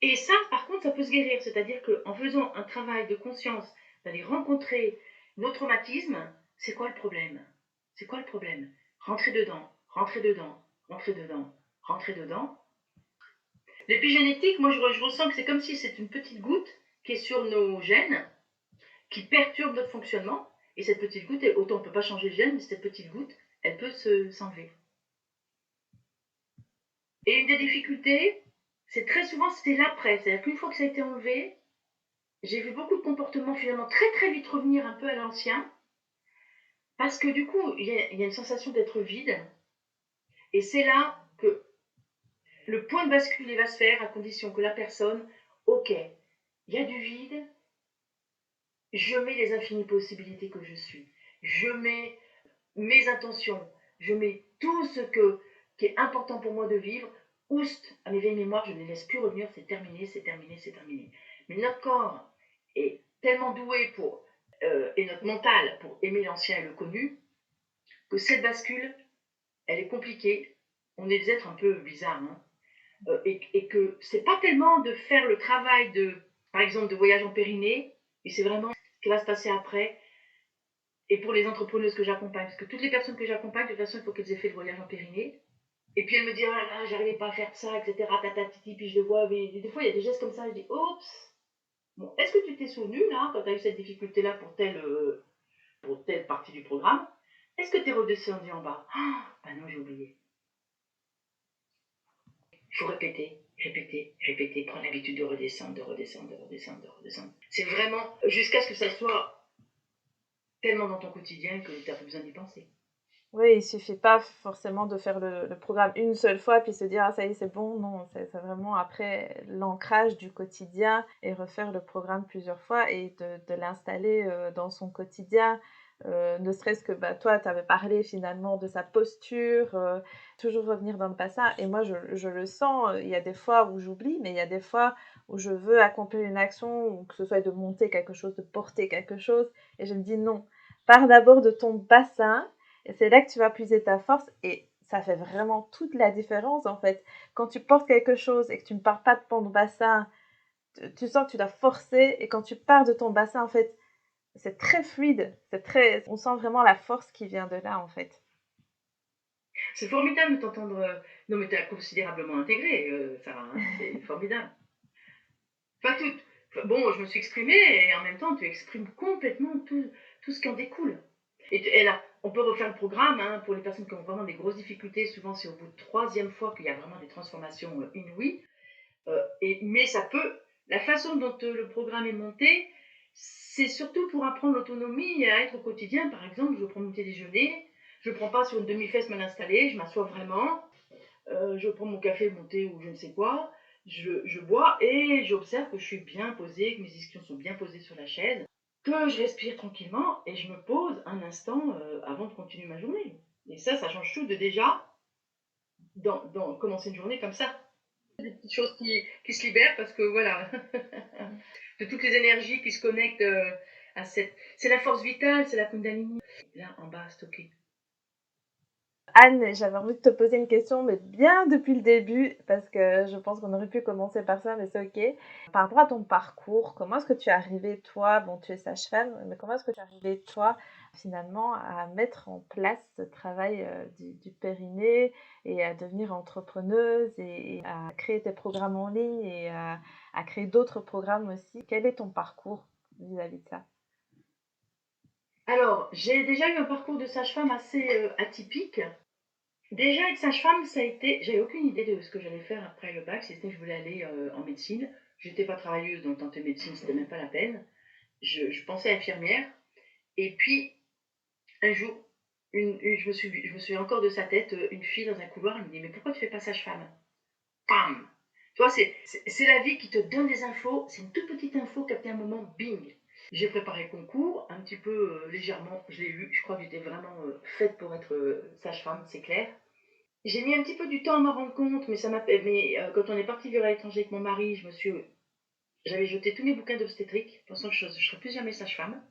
Et ça, par contre, ça peut se guérir. C'est-à-dire qu'en faisant un travail de conscience, d'aller rencontrer nos traumatismes, c'est quoi le problème? C'est quoi le problème? Rentrer dedans, rentrer dedans, rentrer dedans, rentrer dedans. L'épigénétique, moi, je ressens que c'est comme si c'est une petite goutte qui est sur nos gènes, qui perturbe notre fonctionnement. Et cette petite goutte, autant on ne peut pas changer le gène, mais cette petite goutte, elle peut s'enlever. Et une des difficultés, c'est très souvent, c'est l'après. C'est-à-dire qu'une fois que ça a été enlevé, j'ai vu beaucoup de comportements finalement très très vite revenir un peu à l'ancien, parce que du coup, il y a une sensation d'être vide. Et c'est là que le point de bascule va se faire, à condition que la personne, ok, il y a du vide, je mets les infinies possibilités que je suis, je mets mes intentions, je mets tout ce qui est important pour moi de vivre, oust, à mes vieilles mémoires, je ne les laisse plus revenir, c'est terminé, c'est terminé, c'est terminé. Mais notre corps est tellement doué et notre mental pour aimer l'ancien et le connu, que cette bascule, elle est compliquée. On est des êtres un peu bizarres, hein, et que c'est pas tellement de faire le travail par exemple, de voyage en périnée, et c'est vraiment ce qui va se passer après. Et pour les entrepreneuses que j'accompagne, parce que toutes les personnes que j'accompagne, de toute façon, il faut qu'elles aient fait le voyage en périnée. Et puis elle me dit, ah là, j'arrivais pas à faire ça, etc. Tatatiti, puis je le vois, mais des fois il y a des gestes comme ça, je dis, oups. Bon, est-ce que tu t'es souvenu là, quand tu as eu cette difficulté-là pour telle partie du programme, est-ce que tu es redescendu en bas? Ah non, j'ai oublié. Il faut répéter, répéter, répéter, prendre l'habitude de redescendre, de redescendre, de redescendre, de redescendre. C'est vraiment jusqu'à ce que ça soit tellement dans ton quotidien que tu n'as pas besoin d'y penser. Oui, il suffit pas forcément de faire le programme une seule fois puis se dire ah ça y est c'est bon. Non, c'est vraiment après l'ancrage du quotidien et refaire le programme plusieurs fois et de l'installer dans son quotidien. Ne serait-ce que toi tu avais parlé finalement de sa posture, toujours revenir dans le bassin. Et moi je le sens, il y a des fois où j'oublie, mais il y a des fois où je veux accomplir une action, ou que ce soit de monter quelque chose, de porter quelque chose, et je me dis non, pars d'abord de ton bassin. Et c'est là que tu vas puiser ta force et ça fait vraiment toute la différence en fait. Quand tu portes quelque chose et que tu ne pars pas de ton bassin, tu sens que tu dois forcer et quand tu pars de ton bassin en fait, c'est très fluide, on sent vraiment la force qui vient de là en fait. C'est formidable de t'entendre. Non, mais tu as considérablement intégré, Sarah, hein, c'est formidable. Enfin, bon, je me suis exprimée et en même temps, tu exprimes complètement tout ce qui en découle. Et là, on peut refaire le programme hein, pour les personnes qui ont vraiment des grosses difficultés. Souvent, c'est au bout de 3e fois qu'il y a vraiment des transformations inouïes. Mais ça peut. La façon dont le programme est monté, c'est surtout pour apprendre l'autonomie et à être au quotidien. Par exemple, je prends mon petit déjeuner, je ne prends pas sur une demi-fesse mal installée, je m'assois vraiment, je prends mon café, mon thé ou je ne sais quoi, je bois et j'observe que je suis bien posée, que mes ischions sont bien posés sur la chaise, que je respire tranquillement et je me pose un instant avant de continuer ma journée. Et ça change tout de déjà commencer une journée comme ça. Des petites choses qui se libèrent parce que voilà, de toutes les énergies qui se connectent à cette... C'est la force vitale, c'est la Kundalini. Là, en bas, stocké. Anne, j'avais envie de te poser une question, mais bien depuis le début, parce que je pense qu'on aurait pu commencer par ça, mais c'est ok. Par rapport à ton parcours, comment est-ce que tu es arrivée, toi, bon, tu es sage-femme, mais comment est-ce que tu es arrivée, toi, finalement, à mettre en place ce travail du périnée et à devenir entrepreneuse et à créer tes programmes en ligne et à créer d'autres programmes aussi? Quel est ton parcours vis-à-vis de ça? Alors, j'ai déjà eu un parcours de sage-femme assez atypique. Déjà, être sage-femme, ça a été. J'avais aucune idée de ce que j'allais faire après le bac, c'était que je voulais aller en médecine. J'étais pas travailleuse, donc tenter médecine, c'était même pas la peine. Je pensais infirmière. Et puis, un jour, je me souviens encore de sa tête, une fille dans un couloir, elle me dit: mais pourquoi tu fais pas sage-femme? Pam! Tu vois, c'est la vie qui te donne des infos. C'est une toute petite info captée à un moment, bing! J'ai préparé le concours, un petit peu légèrement, je l'ai eu. Je crois que j'étais vraiment faite pour être sage-femme, c'est clair. J'ai mis un petit peu du temps à m'en rendre compte, mais quand on est parti vivre à l'étranger avec mon mari, j'avais jeté tous mes bouquins d'obstétrique, pensant que je ne serais plus jamais sage-femme.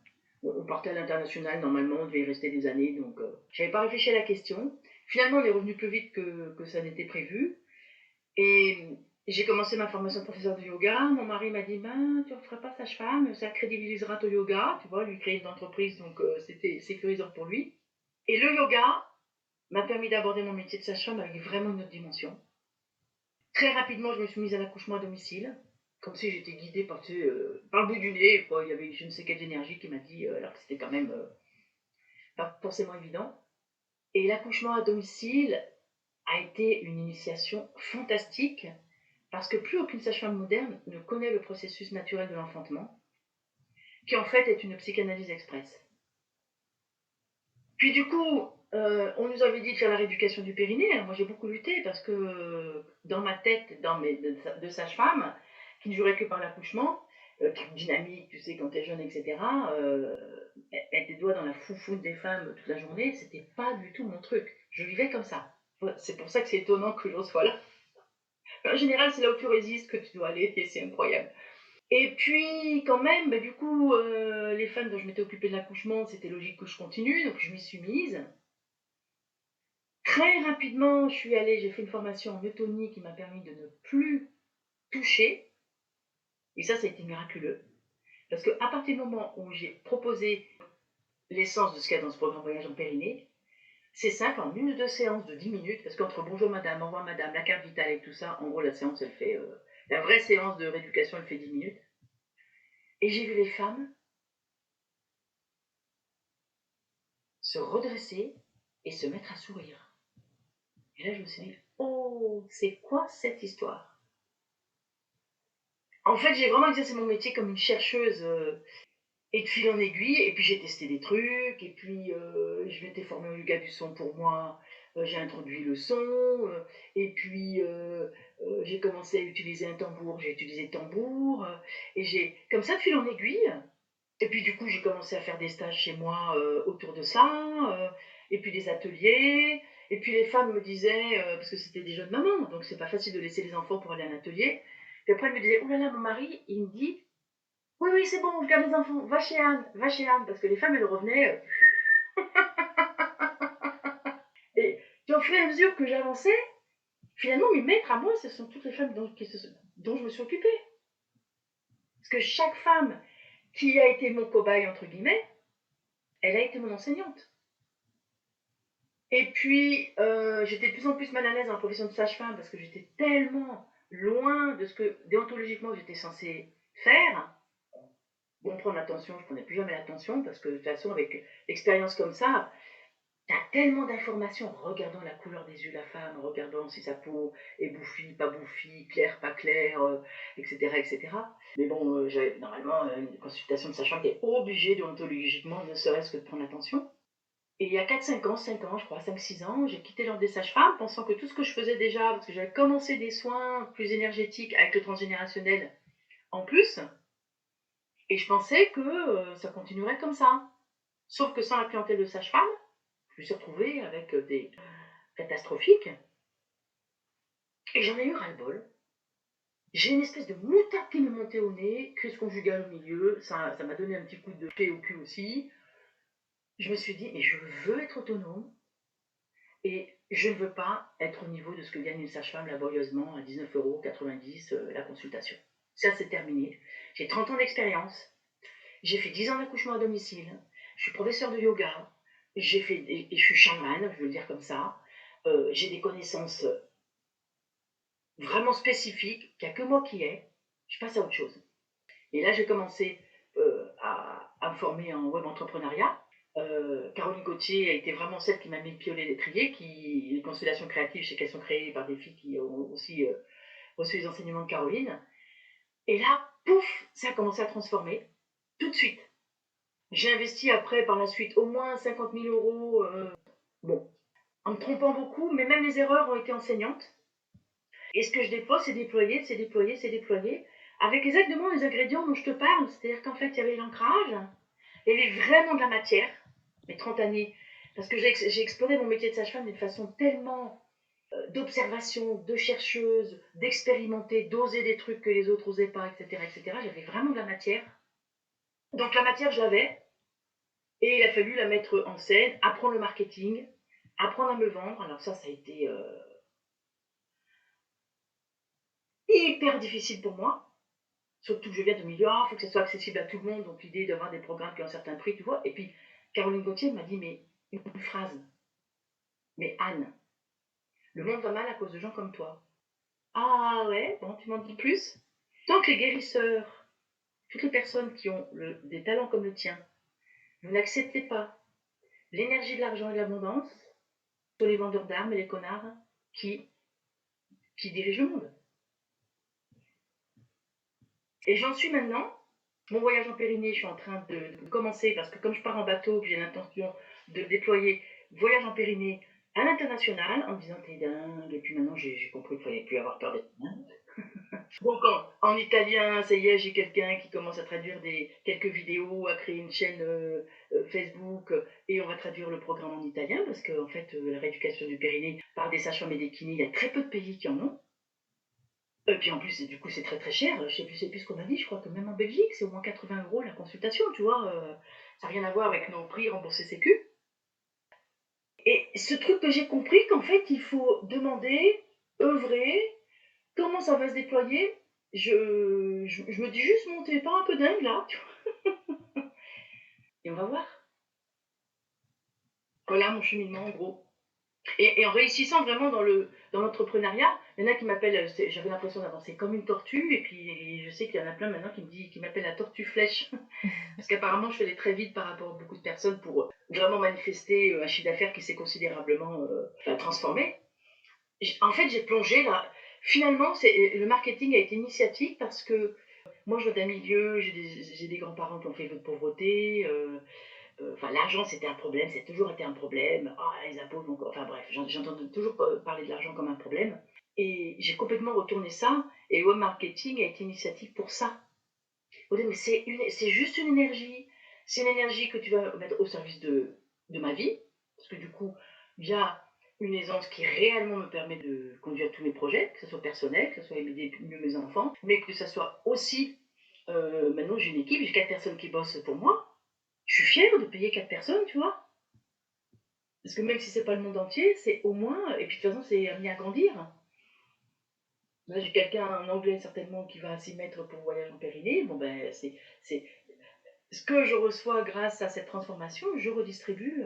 Bon, on partait à l'international, normalement, on devait y rester des années, donc j'avais pas réfléchi à la question. Finalement, on est revenu plus vite que ça n'était prévu. Et j'ai commencé ma formation de professeur de yoga. Mon mari m'a dit: ben, tu ne feras pas sage-femme, ça crédibilisera ton yoga. Tu vois, lui créer une entreprise, donc c'était sécurisant pour lui. Et le yoga m'a permis d'aborder mon métier de sage-femme avec vraiment une autre dimension. Très rapidement, je me suis mise à l'accouchement à domicile, comme si j'étais guidée par le bout du nez. Quoi. Il y avait je ne sais quelle énergie qui m'a dit, alors que c'était quand même pas forcément évident. Et l'accouchement à domicile a été une initiation fantastique, parce que plus aucune sage-femme moderne ne connaît le processus naturel de l'enfantement, qui en fait est une psychanalyse express. Puis du coup, on nous avait dit de faire la rééducation du périnée. Alors moi j'ai beaucoup lutté parce que dans ma tête, de sage-femme, qui ne jurait que par l'accouchement, qui est dynamique, tu sais, quand t'es jeune, etc., mettre des doigts dans la foufoune des femmes toute la journée, c'était pas du tout mon truc. Je vivais comme ça. C'est pour ça que c'est étonnant que j'en sois là. En général, c'est là où tu résistes que tu dois aller et c'est incroyable. Et puis, quand même, bah, du coup, les femmes dont je m'étais occupée de l'accouchement, c'était logique que je continue, donc je m'y suis mise. Très rapidement, j'ai fait une formation en eutonie qui m'a permis de ne plus toucher. Et ça a été miraculeux. Parce qu'à partir du moment où j'ai proposé l'essence de ce qu'il y a dans ce programme Voyage en Périnée, c'est simple, en une ou deux séances de 10 minutes, parce qu'entre bonjour madame, au revoir madame, la carte vitale et tout ça, en gros la séance elle fait, la vraie séance de rééducation elle fait 10 minutes. Et j'ai vu les femmes se redresser et se mettre à sourire. Et là je me suis dit, oh, c'est quoi cette histoire? En fait, j'ai vraiment exercé mon métier comme une chercheuse, et de fil en aiguille, et puis j'ai testé des trucs, et puis je m'étais formée au yoga du son pour moi, j'ai introduit le son, et puis j'ai commencé à utiliser un tambour, j'ai utilisé le tambour, et comme ça de fil en aiguille, et puis du coup j'ai commencé à faire des stages chez moi autour de ça, et puis des ateliers, et puis les femmes me disaient, parce que c'était des jeunes mamans, donc c'est pas facile de laisser les enfants pour aller à un atelier, puis après elles me disaient, oh là là, mon mari, il me dit, oui, oui, c'est bon, je garde les enfants, va chez Anne, parce que les femmes, elles revenaient. Et puis au fur et à mesure que j'avançais, finalement, mes maîtres à moi, ce sont toutes les femmes dont je me suis occupée. Parce que chaque femme qui a été mon cobaye, entre guillemets, elle a été mon enseignante. Et puis, j'étais de plus en plus mal à l'aise dans la profession de sage-femme, parce que j'étais tellement loin de ce que, déontologiquement, j'étais censée faire. Bon, prendre l'attention, je prenais plus jamais l'attention, parce que de toute façon, avec l'expérience comme ça, t'as tellement d'informations en regardant la couleur des yeux de la femme, en regardant si sa peau est bouffie, pas bouffie, claire, pas claire, etc., etc. Mais bon, j'avais normalement une consultation de sage-femme qui est obligée déontologiquement, ne serait-ce que de prendre l'attention. Et il y a 4-5 ans, 5 ans, je crois, 5-6 ans, j'ai quitté l'ordre des sages-femmes, pensant que tout ce que je faisais déjà, parce que j'avais commencé des soins plus énergétiques avec le transgénérationnel en plus, et je pensais que ça continuerait comme ça. Sauf que sans la clientèle de sage-femme, je me suis retrouvée avec des catastrophiques. Et j'en ai eu ras-le-bol. J'ai une espèce de moutarde qui me montait au nez, crise conjugale au milieu, ça m'a donné un petit coup de pied au cul aussi. Je me suis dit, mais je veux être autonome et je ne veux pas être au niveau de ce que gagne une sage-femme laborieusement à 19,90 € la consultation. Ça, c'est terminé. J'ai 30 ans d'expérience, j'ai fait 10 ans d'accouchement à domicile, je suis professeur de yoga, et je suis chamane, je veux le dire comme ça. J'ai des connaissances vraiment spécifiques, qu'il n'y a que moi qui ai. Je passe à autre chose. Et là, j'ai commencé à me former en web entrepreneuriat. Caroline Gauthier a été vraiment celle qui m'a mis le pied au l'étrier, les constellations créatives, je sais qu'elles sont créées par des filles qui ont aussi reçu les enseignements de Caroline. Et là, pouf, ça a commencé à transformer, tout de suite. J'ai investi après, par la suite, au moins 50 000 euros, bon, en me trompant beaucoup, mais même les erreurs ont été enseignantes. Et ce que je déploie, c'est déployer, c'est déployer, c'est déployer, avec exactement les ingrédients dont je te parle. C'est-à-dire qu'en fait, il y avait l'ancrage, il y avait vraiment de la matière, mes 30 années, parce que j'ai exploré mon métier de sage-femme d'une façon tellement d'observation, de chercheuse, d'expérimenter, d'oser des trucs que les autres n'osaient pas, etc., etc. J'avais vraiment de la matière. Donc la matière, je l'avais, et il a fallu la mettre en scène, apprendre le marketing, apprendre à me vendre. Alors ça a été hyper difficile pour moi. Surtout que je viens de milieu, il faut que ça soit accessible à tout le monde, donc l'idée d'avoir des programmes qui ont un certain prix, tu vois. Et puis, Caroline Gauthier m'a dit, mais une phrase, mais Anne, le monde va mal à cause de gens comme toi. Ah ouais, bon, tu m'en dis plus. Tant que les guérisseurs, toutes les personnes qui ont des talents comme le tien, vous n'acceptez pas l'énergie de l'argent et de l'abondance, sur les vendeurs d'armes et les connards qui, qui dirigent le monde. Et j'en suis maintenant. Mon voyage en Pyrénées, je suis en train de commencer, parce que comme je pars en bateau, que j'ai l'intention de déployer voyage en Pyrénées à l'international, en me disant t'es dingue, et puis maintenant j'ai compris qu'il ne fallait plus avoir peur d'être dingue. Donc en italien, ça y est, j'ai quelqu'un qui commence à traduire quelques vidéos, à créer une chaîne Facebook, et on va traduire le programme en italien, parce que en fait, la rééducation du périnée par des sages-femmes et des kinés, il y a très peu de pays qui en ont. Et puis en plus, du coup, c'est très très cher. Je sais plus ce qu'on a dit. Je crois que même en Belgique, c'est au moins 80 € la consultation, tu vois. Ça n'a rien à voir avec nos prix remboursés Sécu. Et ce truc que j'ai compris, qu'en fait, il faut demander, œuvrer, comment ça va se déployer. Je me dis juste, mon t'es pas un peu dingue là, tu vois. Et on va voir. Voilà mon cheminement en gros. Et en réussissant vraiment dans l'entrepreneuriat, il y en a qui m'appellent, j'avais l'impression d'avancer comme une tortue, et puis je sais qu'il y en a plein maintenant qui m'appellent la tortue flèche, parce qu'apparemment je faisais très vite par rapport à beaucoup de personnes pour vraiment manifester un chiffre d'affaires qui s'est considérablement transformé. En fait, j'ai plongé là. Finalement, le marketing a été initiatique parce que moi je viens d'un milieu, j'ai des grands-parents qui ont fait vœu de pauvreté. Enfin, l'argent, c'était un problème, c'est toujours été un problème. Ah, les impôts, donc, enfin bref, j'entends toujours parler de l'argent comme un problème. Et j'ai complètement retourné ça, et le web marketing a été initiative pour ça. Mais c'est juste une énergie. C'est une énergie que tu vas mettre au service de ma vie, parce que du coup, il y a une aisance qui réellement me permet de conduire tous mes projets, que ce soit personnel, que ce soit aider mieux mes enfants, mais que ce soit aussi, maintenant j'ai une équipe, j'ai 4 personnes qui bossent pour moi. Je suis fière de payer 4 personnes, tu vois. Parce que même si c'est pas le monde entier, c'est au moins. Et puis de toute façon, c'est amené à grandir. Là, j'ai quelqu'un en anglais certainement qui va s'y mettre pour Voyage en Périnée. Bon, ben, c'est ce que je reçois grâce à cette transformation, je redistribue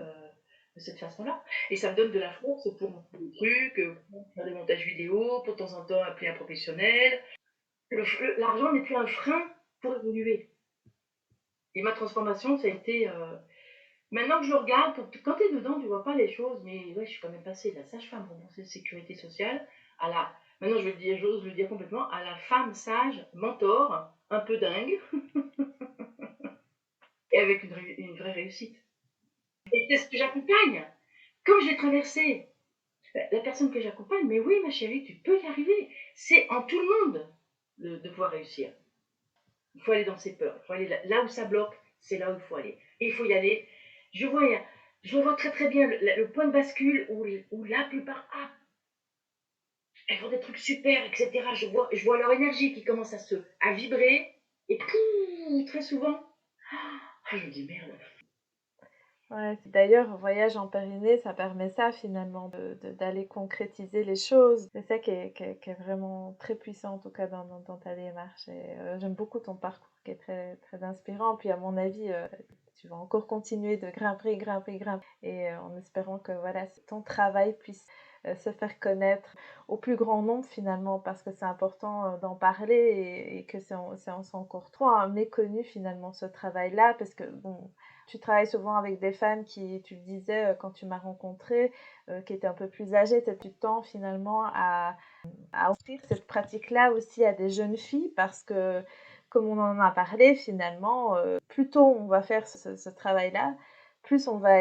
de cette façon-là. Et ça me donne de la force pour monter des trucs, pour faire des montages vidéo, pour de temps en temps appeler un professionnel. L'argent n'est plus un frein pour évoluer. Et ma transformation, ça a été. Maintenant que je regarde, quand tu es dedans, tu vois pas les choses, mais ouais, je suis quand même passée de la sage-femme remboursée de sécurité sociale à la. Maintenant, j'ose le dire complètement, à la femme sage, mentor, un peu dingue, et avec une vraie réussite. Et c'est ce que j'accompagne. Comme j'ai traversé, la personne que j'accompagne, mais oui, ma chérie, tu peux y arriver. C'est en tout le monde de pouvoir réussir. Il faut aller dans ses peurs. Il faut aller là où ça bloque, c'est là où il faut aller. Et il faut y aller. Je vois très très bien le point de bascule où la plupart. Ah, elles font des trucs super, etc. Je vois leur énergie qui commence à vibrer. Et très souvent, je me dis merde. Ouais, d'ailleurs, voyage en Pyrénées, ça permet ça finalement, d'aller concrétiser les choses. C'est ça qui est vraiment très puissant, en tout cas dans ta démarche. Et j'aime beaucoup ton parcours qui est très, très inspirant. Puis à mon avis, tu vas encore continuer de grimper, grimper, grimper. Et en espérant que voilà, ton travail puisse se faire connaître au plus grand nombre finalement, parce que c'est important d'en parler et que c'est encore trop méconnu finalement ce travail-là, parce que bon, tu travailles souvent avec des femmes qui, tu le disais quand tu m'as rencontrée, qui étaient un peu plus âgées. Tu as du temps finalement à offrir cette pratique-là aussi à des jeunes filles parce que, comme on en a parlé finalement, plus tôt on va faire ce travail-là, plus on va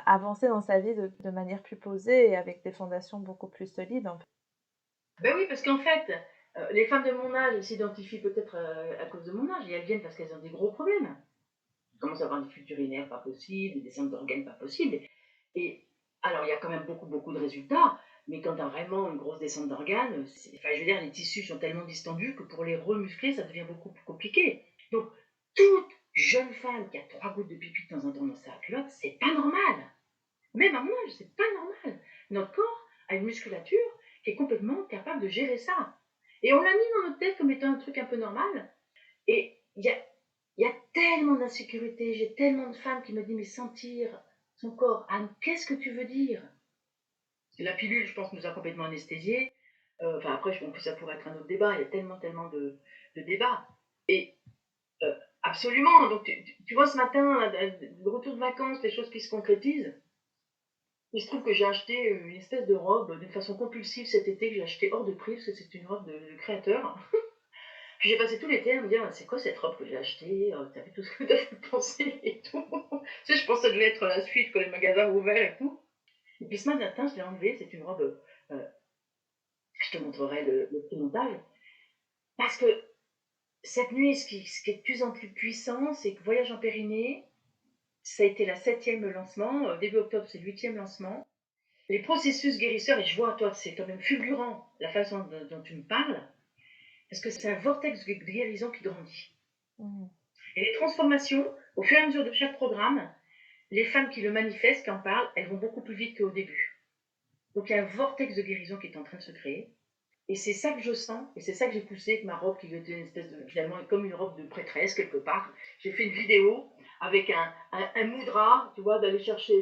avancer dans sa vie de manière plus posée et avec des fondations beaucoup plus solides. En fait. Ben oui, parce qu'en fait, les femmes de mon âge s'identifient peut-être à cause de mon âge et elles viennent parce qu'elles ont des gros problèmes. Elles commencent à avoir des fuites urinaires pas possibles, des descentes d'organes pas possibles. Et alors, il y a quand même beaucoup, beaucoup de résultats, mais quand tu as vraiment une grosse descente d'organes, enfin, je veux dire, les tissus sont tellement distendus que pour les remuscler, ça devient beaucoup plus compliqué. Donc, toute jeune femme qui a 3 gouttes de pipi de temps en temps dans sa culotte, c'est pas normal. Même à mon âge, c'est pas normal. Notre corps a une musculature qui est complètement capable de gérer ça. Et on l'a mis dans notre tête comme étant un truc un peu normal. Et il y a tellement d'insécurité. J'ai tellement de femmes qui me disent, mais sentir son corps, Anne, qu'est-ce que tu veux dire? La pilule, je pense, nous a complètement anesthésiés. Enfin, après, je pense que ça pourrait être un autre débat. Il y a tellement, tellement de débats. Et absolument. Donc, tu vois, ce matin, là, de retour de vacances, les choses qui se concrétisent. Il se trouve que j'ai acheté une espèce de robe d'une façon compulsive cet été, que j'ai acheté hors de prix, parce que c'est une robe de créateur. Puis j'ai passé tout l'été à me dire, c'est quoi cette robe que j'ai achetée? T'as vu tout ce que t'as fait penser et tout. Tu sais, je pensais que ça devait être la suite quand les magasins ouverts et tout. Et puis ce matin, je l'ai enlevée, c'est une robe, euh, je te montrerai le petit montage. Parce que cette nuit, ce qui est de plus en plus puissant, c'est que Voyage en Périnée, ça a été la 7e lancement, début octobre c'est le 8e lancement. Les processus guérisseurs, et je vois, toi, c'est quand même fulgurant la façon dont tu me parles, parce que c'est un vortex de guérison qui grandit. Mmh. Et les transformations, au fur et à mesure de chaque programme, les femmes qui le manifestent, qui en parlent, elles vont beaucoup plus vite qu'au début. Donc il y a un vortex de guérison qui est en train de se créer. Et c'est ça que je sens, et c'est ça que j'ai poussé avec ma robe qui était une espèce de, finalement, comme une robe de prêtresse quelque part. J'ai fait une vidéo avec un moudra, tu vois, d'aller chercher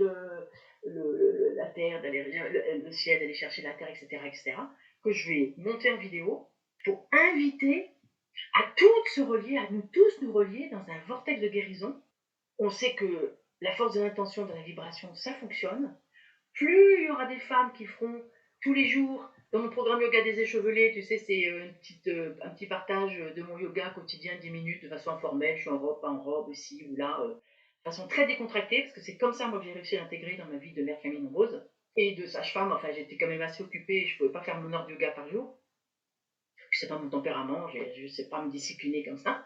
la terre, le ciel, d'aller chercher la terre, etc., etc., que je vais monter en vidéo pour inviter à toutes se relier, à nous tous nous relier dans un vortex de guérison. On sait que la force de l'intention, de la vibration, ça fonctionne. Plus il y aura des femmes qui feront tous les jours, dans mon programme Yoga des échevelés, tu sais, c'est un petit partage de mon yoga quotidien, 10 minutes, de façon informelle, je suis en robe, pas en robe, ici ou là, de façon très décontractée, parce que c'est comme ça, moi, que j'ai réussi à l'intégrer dans ma vie de mère famille nombreuse, et de sage-femme, enfin, j'étais quand même assez occupée, je ne pouvais pas faire mon heure de yoga par jour, c'est pas mon tempérament, je ne sais pas me discipliner comme ça,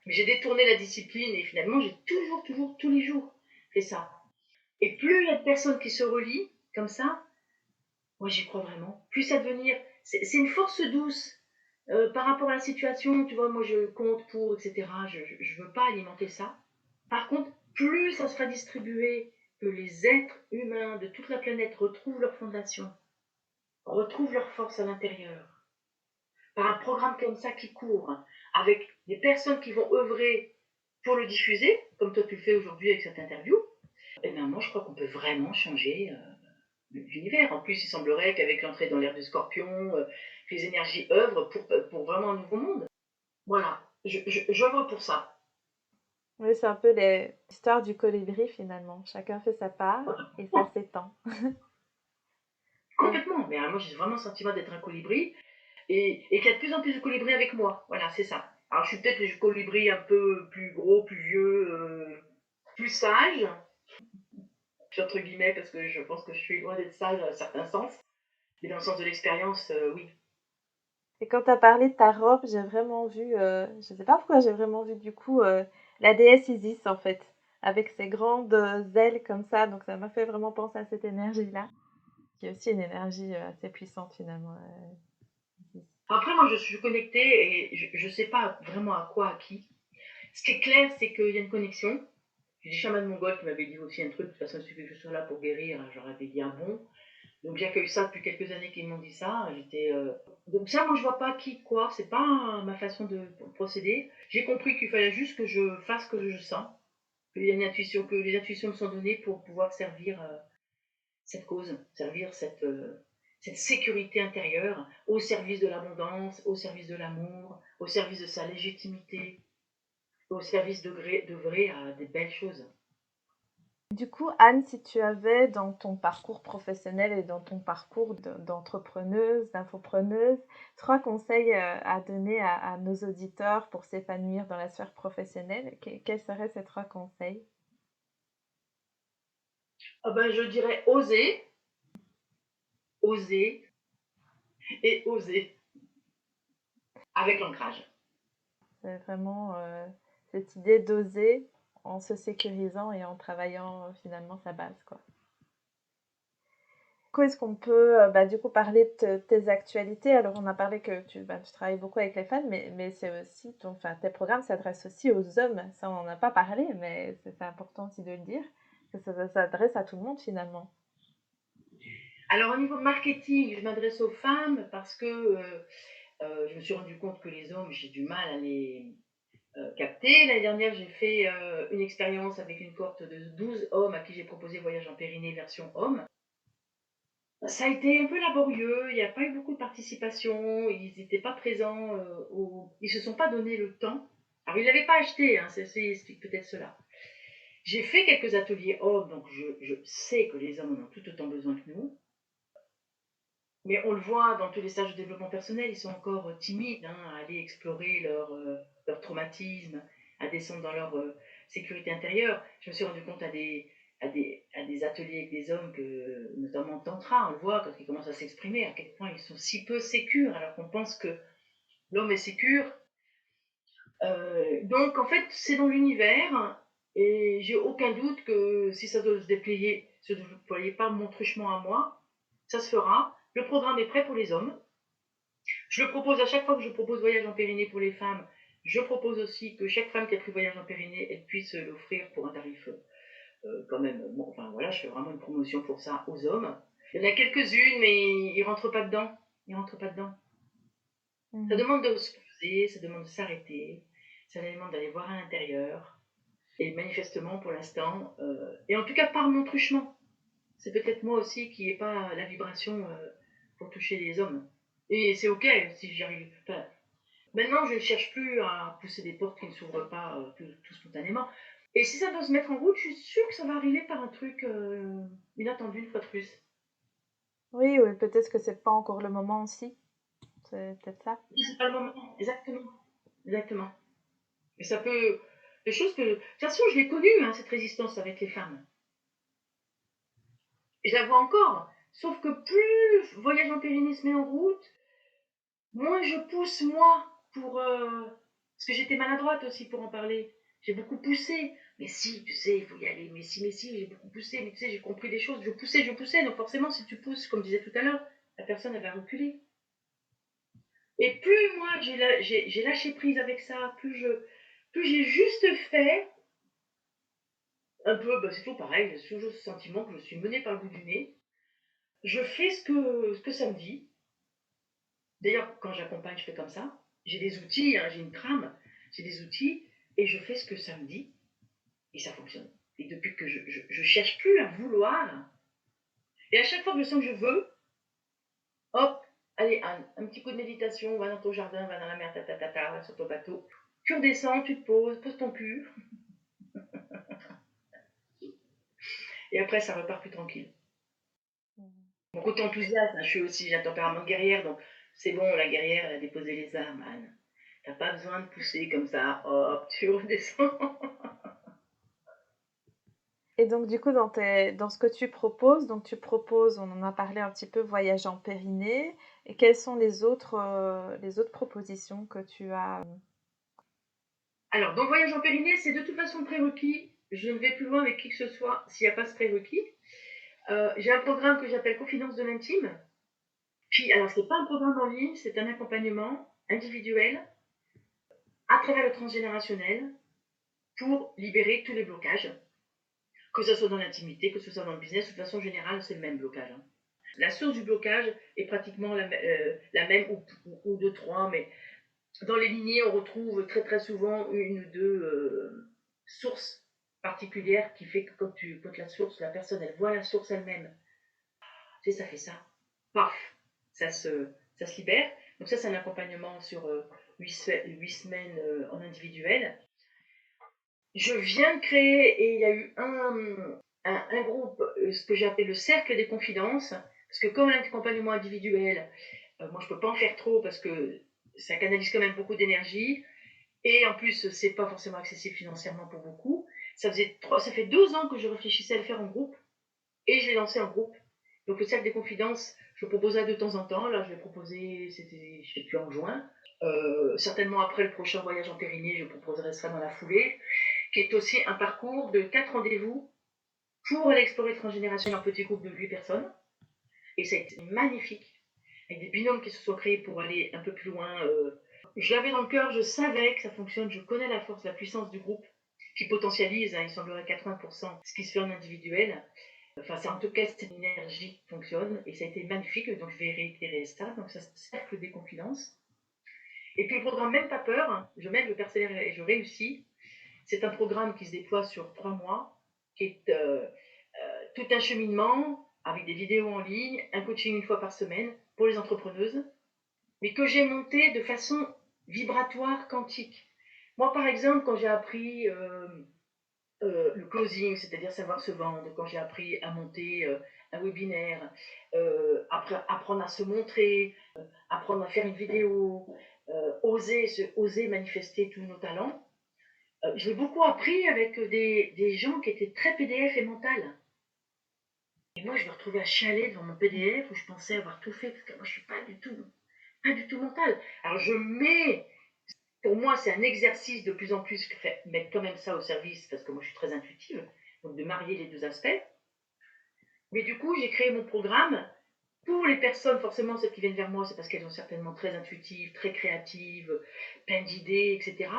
mais j'ai détourné la discipline, et finalement, j'ai toujours, toujours, tous les jours fait ça. Et plus il y a de personnes qui se relient, comme ça, moi, j'y crois vraiment. Plus ça devenir. C'est une force douce par rapport à la situation. Tu vois, moi, je compte pour, etc. Je veux pas alimenter ça. Par contre, plus ça sera distribué, que les êtres humains de toute la planète retrouvent leur fondation, retrouvent leur force à l'intérieur, par un programme comme ça qui court, avec des personnes qui vont œuvrer pour le diffuser, comme toi tu le fais aujourd'hui avec cette interview, et bien moi je crois qu'on peut vraiment changer l'univers. En plus, il semblerait qu'avec l'entrée dans l'ère du scorpion, les énergies œuvrent pour vraiment un nouveau monde. Voilà, j'œuvre pour ça. Oui, c'est un peu l'histoire du colibri finalement. Chacun fait sa part et ça Oh, s'étend. Ouais. complètement. Mais moi, j'ai vraiment le sentiment d'être un colibri et qu'il y a de plus en plus de colibris avec moi. Voilà, c'est ça. Alors, je suis peut-être le colibri un peu plus gros, plus vieux, plus sage, entre guillemets, parce que je pense que je suis loin d'être sage à un certain sens. Mais dans le sens de l'expérience, oui. Et quand tu as parlé de ta robe, j'ai vraiment vu, je sais pas pourquoi j'ai vraiment vu du coup la déesse Isis en fait, avec ses grandes ailes comme ça. Donc ça m'a fait vraiment penser à cette énergie-là, qui est aussi une énergie assez puissante finalement. Après, moi, je suis connectée et je ne sais pas vraiment à quoi, à qui. Ce qui est clair, c'est qu'il y a une connexion. J'ai des chamans mongols qui m'avaient dit aussi un truc, de toute façon, il suffit que je sois là pour guérir. J'aurais dit, ah bon. Donc j'accueille ça depuis quelques années qu'ils m'ont dit ça. Donc ça, moi, je vois pas qui, quoi. C'est pas ma façon de procéder. J'ai compris qu'il fallait juste que je fasse ce que je sens. Qu'il y a une intuition, que les intuitions me sont données pour pouvoir servir cette cause, servir cette sécurité intérieure au service de l'abondance, au service de l'amour, au service de sa légitimité, au service d'œuvrer à des belles choses. Du coup, Anne, si tu avais dans ton parcours professionnel et dans ton parcours d'entrepreneuse, d'infopreneuse, 3 conseils à donner à nos auditeurs pour s'épanouir dans la sphère professionnelle, quels seraient ces 3 conseils? Ah ben, je dirais oser, oser et oser, avec l'ancrage. C'est vraiment cette idée d'oser en se sécurisant et en travaillant finalement sa base, quoi. Du coup, est-ce qu'on peut du coup parler de tes actualités? Alors, on a parlé que tu travailles beaucoup avec les femmes, mais c'est aussi, tes programmes s'adressent aussi aux hommes. Ça, on n'en a pas parlé, mais c'est important aussi de le dire, que ça s'adresse à tout le monde finalement. Alors au niveau marketing, je m'adresse aux femmes parce que je me suis rendu compte que les hommes, j'ai du mal à les capter. L'année dernière, j'ai fait une expérience avec une cohorte de 12 hommes à qui j'ai proposé Voyage en Périnée version homme. Ça a été un peu laborieux, il n'y a pas eu beaucoup de participation, ils n'étaient pas présents, ils ne se sont pas donné le temps. Alors, ils ne l'avaient pas acheté, hein, ça explique peut-être cela. J'ai fait quelques ateliers hommes, donc je sais que les hommes en ont tout autant besoin que nous. Mais on le voit dans tous les stages de développement personnel, ils sont encore timides à aller explorer leur traumatisme, à descendre dans leur sécurité intérieure. Je me suis rendu compte à des ateliers avec des hommes, notamment en tantra, on le voit quand ils commencent à s'exprimer, à quel point ils sont si peu sécures, alors qu'on pense que l'homme est sécure. Donc en fait, c'est dans l'univers, et j'ai aucun doute que si ça doit se déployer par mon truchement à moi, ça se fera. Le programme est prêt pour les hommes. Je le propose à chaque fois que je propose Voyage en Périnée pour les femmes. Je propose aussi que chaque femme qui a pris Voyage en Périnée, elle puisse l'offrir pour un tarif quand même. Bon, enfin voilà, je fais vraiment une promotion pour ça aux hommes. Il y en a quelques-unes, mais ils rentrent pas dedans. Ils rentrent pas dedans. Ça Mhm. demande de se poser, ça demande de s'arrêter, ça demande d'aller voir à l'intérieur. Et manifestement, pour l'instant, et en tout cas par mon truchement, c'est peut-être moi aussi qui n'ai pas la vibration pour toucher les hommes. Et c'est ok si j'y arrive. Enfin, maintenant, je ne cherche plus à pousser des portes qui ne s'ouvrent pas tout spontanément. Et si ça doit se mettre en route, je suis sûre que ça va arriver par un truc inattendu une fois de plus. Oui, oui, peut-être que c'est pas encore le moment aussi. C'est peut-être ça. C'est pas le moment. Exactement. Exactement. Et ça peut. Des choses que. De toute façon, je l'ai connue, cette résistance avec les femmes. Et je la vois encore. Sauf que plus Voyage en Pyrénées se met en route, moins je pousse, moi, pour. Parce que j'étais maladroite aussi pour en parler. J'ai beaucoup poussé. Mais si, tu sais, il faut y aller. Mais si, j'ai beaucoup poussé. Mais tu sais, j'ai compris des choses. Je poussais. Donc forcément, si tu pousses, comme je disais tout à l'heure, la personne, elle va reculer. Et plus moi, j'ai lâché prise avec ça, plus j'ai juste fait un peu, c'est toujours pareil, j'ai toujours ce sentiment que je suis menée par le bout du nez. Je fais ce que ça me dit. D'ailleurs, quand j'accompagne, je fais comme ça. J'ai des outils, j'ai une trame, j'ai des outils, et je fais ce que ça me dit, et ça fonctionne. Et depuis que je cherche plus à vouloir, et à chaque fois que je sens que je veux, hop, allez Anne, un petit coup de méditation, va dans ton jardin, va dans la mer, va sur ton bateau. Tu redescends, tu te poses ton cul, et après ça repart plus tranquille. Mhm. Mon côté enthousiaste, je suis aussi, j'ai un tempérament de guerrière, donc c'est bon, la guerrière, elle a déposé les armes, Anne. T'as pas besoin de pousser comme ça, hop, tu redescends. Et donc, du coup, dans ce que tu proposes, donc tu proposes, on en a parlé un petit peu, voyage en Périnée. Et quelles sont les autres propositions que tu as? Alors, dans Voyage en Périnée, c'est de toute façon prérequis. Je ne vais plus loin avec qui que ce soit s'il n'y a pas ce prérequis. J'ai un programme que j'appelle Confidence de l'intime, Puis, alors, ce n'est pas un programme en ligne, c'est un accompagnement individuel à travers le transgénérationnel pour libérer tous les blocages, que ce soit dans l'intimité, que ce soit dans le business. De façon générale, c'est le même blocage. La source du blocage est pratiquement la même, ou deux, trois, mais dans les lignées, on retrouve très très souvent une ou deux sources particulières qui fait que quand la personne, elle voit la source elle-même, tu sais, ça fait ça. Paf, ça se libère. Donc ça, c'est un accompagnement sur 8 semaines en individuel. Je viens de créer, et il y a eu un groupe, ce que j'ai appelé le cercle des confidences, parce que comme l'accompagnement individuel, moi je peux pas en faire trop parce que ça canalise quand même beaucoup d'énergie, et en plus c'est pas forcément accessible financièrement pour beaucoup. Ça fait 2 ans que je réfléchissais à le faire en groupe, et je l'ai lancé en groupe. Donc le cercle des confidences, je le proposais de temps en temps. Là, je l'ai proposé, je sais plus, en juin. Certainement après le prochain voyage en Pyrénées, je proposerai ça dans la foulée, qui est aussi un parcours de 4 rendez-vous pour aller explorer transgénérationnel en petit groupe de 8 personnes. Et ça a été magnifique, avec des binômes qui se sont créés pour aller un peu plus loin. Je l'avais dans le cœur, je savais que ça fonctionne, je connais la force, la puissance du groupe, qui potentialise, il semblerait 80% ce qui se fait en individuel. Enfin, c'est en tout cas cette énergie qui fonctionne, et ça a été magnifique, donc je vais réitérer ça. Donc ça, c'est cercle des confidences. Et puis le programme Même pas peur, je mène, je persévère et je réussis. C'est un programme qui se déploie sur 3 mois, qui est tout un cheminement avec des vidéos en ligne, un coaching une fois par semaine pour les entrepreneuses, mais que j'ai monté de façon vibratoire, quantique. Moi, par exemple, quand j'ai appris le closing, c'est-à-dire savoir se vendre, quand j'ai appris à monter un webinaire, apprendre à se montrer, apprendre à faire une vidéo, oser manifester tous nos talents, j'ai beaucoup appris avec des gens qui étaient très PDF et mental. Et moi, je me retrouvais à chialer devant mon PDF où je pensais avoir tout fait, parce que moi, je suis pas du tout mental. Alors, pour moi, c'est un exercice de plus en plus, mettre quand même ça au service, parce que moi, je suis très intuitive, donc de marier les deux aspects. Mais du coup, j'ai créé mon programme pour les personnes, forcément, celles qui viennent vers moi, c'est parce qu'elles sont certainement très intuitives, très créatives, plein d'idées, etc.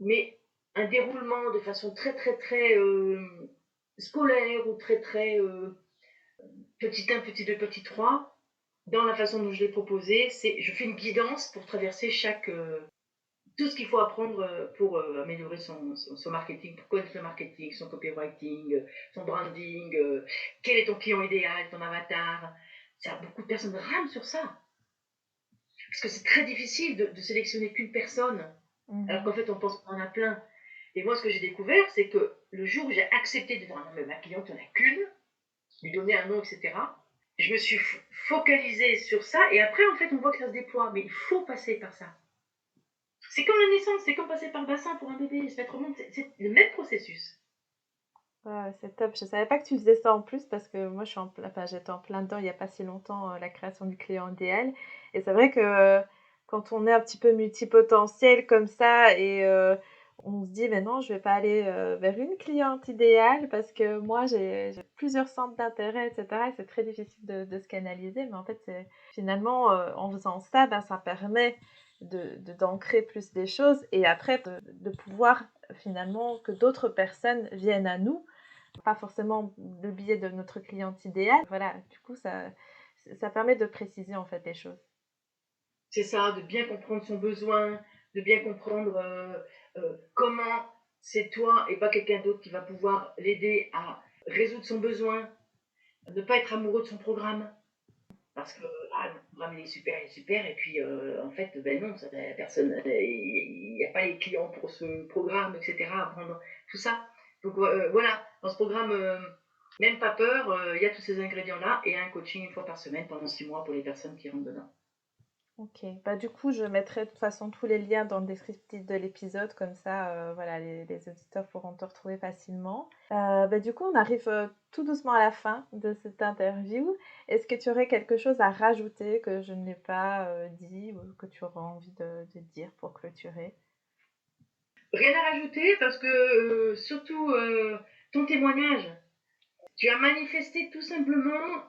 Mais un déroulement de façon très, très, très scolaire, ou très, très petit 1, petit 2, petit 3, dans la façon dont je l'ai proposé, je fais une guidance pour traverser tout ce qu'il faut apprendre pour améliorer son marketing, pour connaître le marketing, son copywriting, son branding, quel est ton client idéal, ton avatar. Beaucoup de personnes rament sur ça. Parce que c'est très difficile de sélectionner qu'une personne, alors qu'en fait, on pense qu'on en a plein. Et moi, ce que j'ai découvert, c'est que le jour où j'ai accepté de dire non, mais ma cliente, il n'y en a qu'une, lui donner un nom, etc., je me suis focalisée sur ça. Et après, en fait, on voit que ça se déploie. Mais il faut passer par ça. C'est comme la naissance, c'est comme passer par le bassin pour un bébé, se mettre au monde, c'est le même processus. Ouais, c'est top. Je savais pas que tu faisais ça en plus parce que moi, j'étais en plein dedans il y a pas si longtemps, la création du client idéal. Et c'est vrai que quand on est un petit peu multipotentiel comme ça et on se dit, mais non, je vais pas aller vers une cliente idéale parce que moi, j'ai plusieurs centres d'intérêt, etc. Et c'est très difficile de se canaliser. Mais en fait, finalement, en faisant ça, ben, ça permet d'ancrer plus les choses et après de pouvoir finalement que d'autres personnes viennent à nous, pas forcément le biais de notre cliente idéale. Voilà, du coup, ça permet de préciser en fait les choses. C'est ça, de bien comprendre son besoin, de bien comprendre comment c'est toi et pas quelqu'un d'autre qui va pouvoir l'aider à résoudre son besoin, ne pas être amoureux de son programme. Parce que le programme il est super, et puis en fait, ben non, la personne, il n'y a pas les clients pour ce programme, etc. À prendre tout ça. Donc voilà, dans ce programme, Même pas peur, il y a tous ces ingrédients-là, et un coaching une fois par semaine pendant 6 mois pour les personnes qui rentrent dedans. Ok, bah du coup je mettrai de toute façon tous les liens dans le descriptif de l'épisode, comme ça voilà, les auditeurs pourront te retrouver facilement. Bah, du coup on arrive tout doucement à la fin de cette interview. Est-ce que tu aurais quelque chose à rajouter que je n'ai pas dit ou que tu auras envie de dire pour clôturer? Rien à rajouter parce que surtout ton témoignage, Tu as manifesté tout simplement,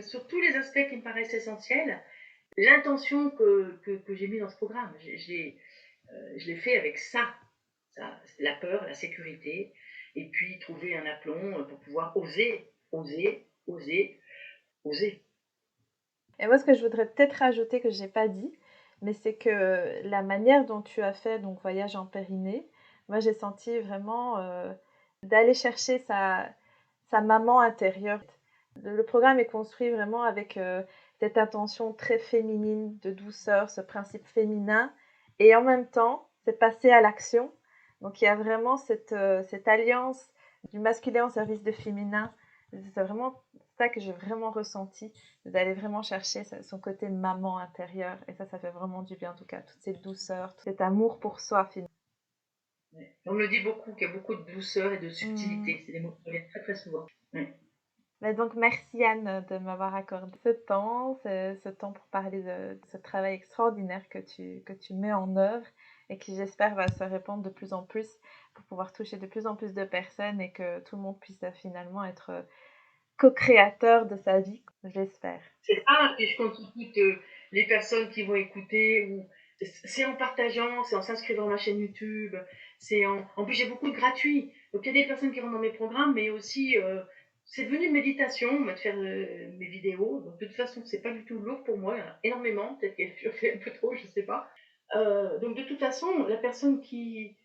sur tous les aspects qui me paraissent essentiels, l'intention que j'ai mis dans ce programme. Je l'ai fait avec ça, la peur, la sécurité, et puis trouver un aplomb pour pouvoir oser, oser, oser, oser. Et moi, ce que je voudrais peut-être rajouter que j'ai pas dit, mais c'est que la manière dont tu as fait donc voyage en Périnée, moi j'ai senti vraiment d'aller chercher sa maman intérieure. Le programme est construit vraiment avec cette intention très féminine de douceur, ce principe féminin, et en même temps, c'est passer à l'action. Donc il y a vraiment cette alliance du masculin au service du féminin. C'est vraiment ça que j'ai vraiment ressenti, d'aller vraiment chercher son côté maman intérieur. Et ça fait vraiment du bien en tout cas. Toute cette douceur, tout cet amour pour soi finalement. Ouais. On me dit beaucoup qu'il y a beaucoup de douceur et de subtilité. C'est des mots qui reviennent très très souvent. Ouais. Mais donc merci Anne de m'avoir accordé ce temps pour parler de ce travail extraordinaire que tu mets en œuvre et qui j'espère va se répandre de plus en plus pour pouvoir toucher de plus en plus de personnes et que tout le monde puisse finalement être co-créateur de sa vie, j'espère. C'est ça, et je compte sur toutes les personnes qui vont écouter, ou c'est en partageant, c'est en s'inscrivant à ma chaîne YouTube, en plus j'ai beaucoup de gratuits, donc il y a des personnes qui rentrent dans mes programmes, mais aussi c'est devenu une méditation, moi, de faire mes vidéos, donc de toute façon c'est pas du tout lourd pour moi, il y en a énormément, peut-être que je fais un peu trop, je sais pas. Donc de toute façon, la personne qui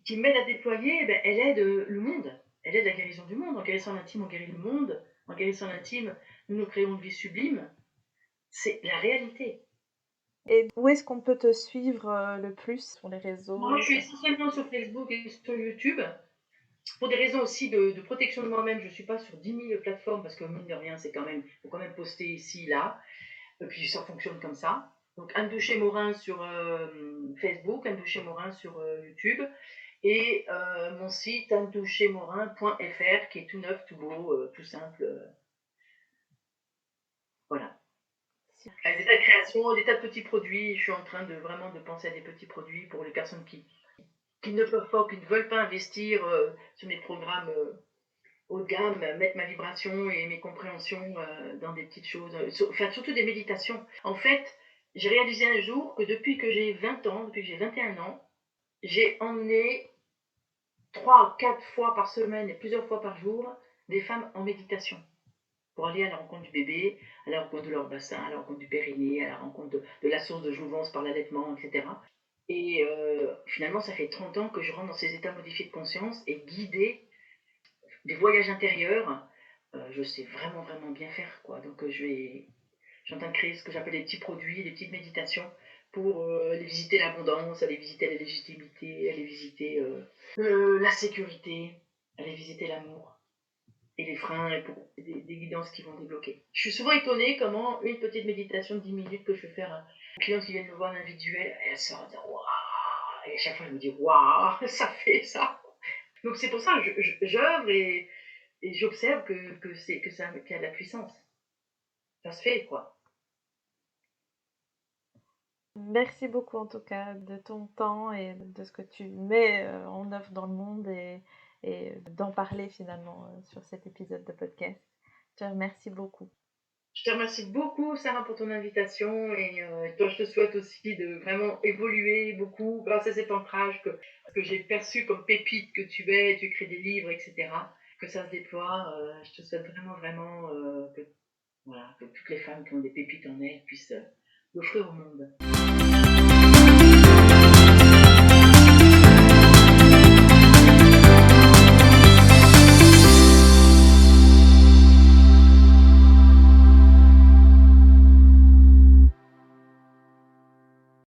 m'aide à déployer, ben, elle aide le monde, elle aide la guérison du monde, en guérissant l'intime, on guérit le monde, en guérissant l'intime, nous créons une vie sublime, c'est la réalité. Et où est-ce qu'on peut te suivre le plus sur les Moi, réseaux je suis essentiellement sur Facebook et sur YouTube. Pour des raisons aussi de protection de moi-même, je ne suis pas sur 10 000 plateformes parce que, mine de rien, faut quand même poster ici, là. Et puis, ça fonctionne comme ça. Donc, Anne Douchet-Morin sur Facebook, Anne Douchet-Morin sur YouTube. Et mon site annedouchetmorin.fr qui est tout neuf, tout beau, tout simple. Voilà. Des tas de créations, des tas de petits produits. Je suis en train de vraiment de penser à des petits produits pour les personnes qui ne peuvent pas, qui ne veulent pas investir sur mes programmes haut de gamme, mettre ma vibration et mes compréhensions dans des petites choses, enfin surtout des méditations. En fait, j'ai réalisé un jour que depuis que j'ai 20 ans, depuis que j'ai 21 ans, j'ai emmené 3 ou 4 fois par semaine et plusieurs fois par jour des femmes en méditation pour aller à la rencontre du bébé, à la rencontre de leur bassin, à la rencontre du périnée, à la rencontre de la source de jouvence par l'allaitement, etc. Et finalement, ça fait 30 ans que je rentre dans ces états modifiés de conscience et guider des voyages intérieurs. Je sais vraiment, vraiment bien faire, quoi. Donc, je suis en train de créer ce que j'appelle des petits produits, des petites méditations pour aller visiter l'abondance, aller visiter la légitimité, aller visiter la sécurité, aller visiter l'amour et les freins et pour des guidances qui vont débloquer. Je suis souvent étonnée comment une petite méditation de 10 minutes que je fais faire aux clients qui viennent me voir en individuel, elle sort de waouh, et à chaque fois je me dis waouh, ça fait ça. Donc c'est pour ça que j'œuvre et j'observe que ça qu'il y a de la puissance. Ça se fait quoi. Merci beaucoup en tout cas de ton temps et de ce que tu mets en œuvre dans le monde et d'en parler finalement sur cet épisode de podcast. Je te remercie beaucoup. Je te remercie beaucoup, Sarah, pour ton invitation et toi, je te souhaite aussi de vraiment évoluer beaucoup grâce à cet ancrage que j'ai perçu comme pépite que tu écris des livres, etc. Que ça se déploie. Je te souhaite vraiment, vraiment voilà, que toutes les femmes qui ont des pépites en elles puissent l'offrir au monde.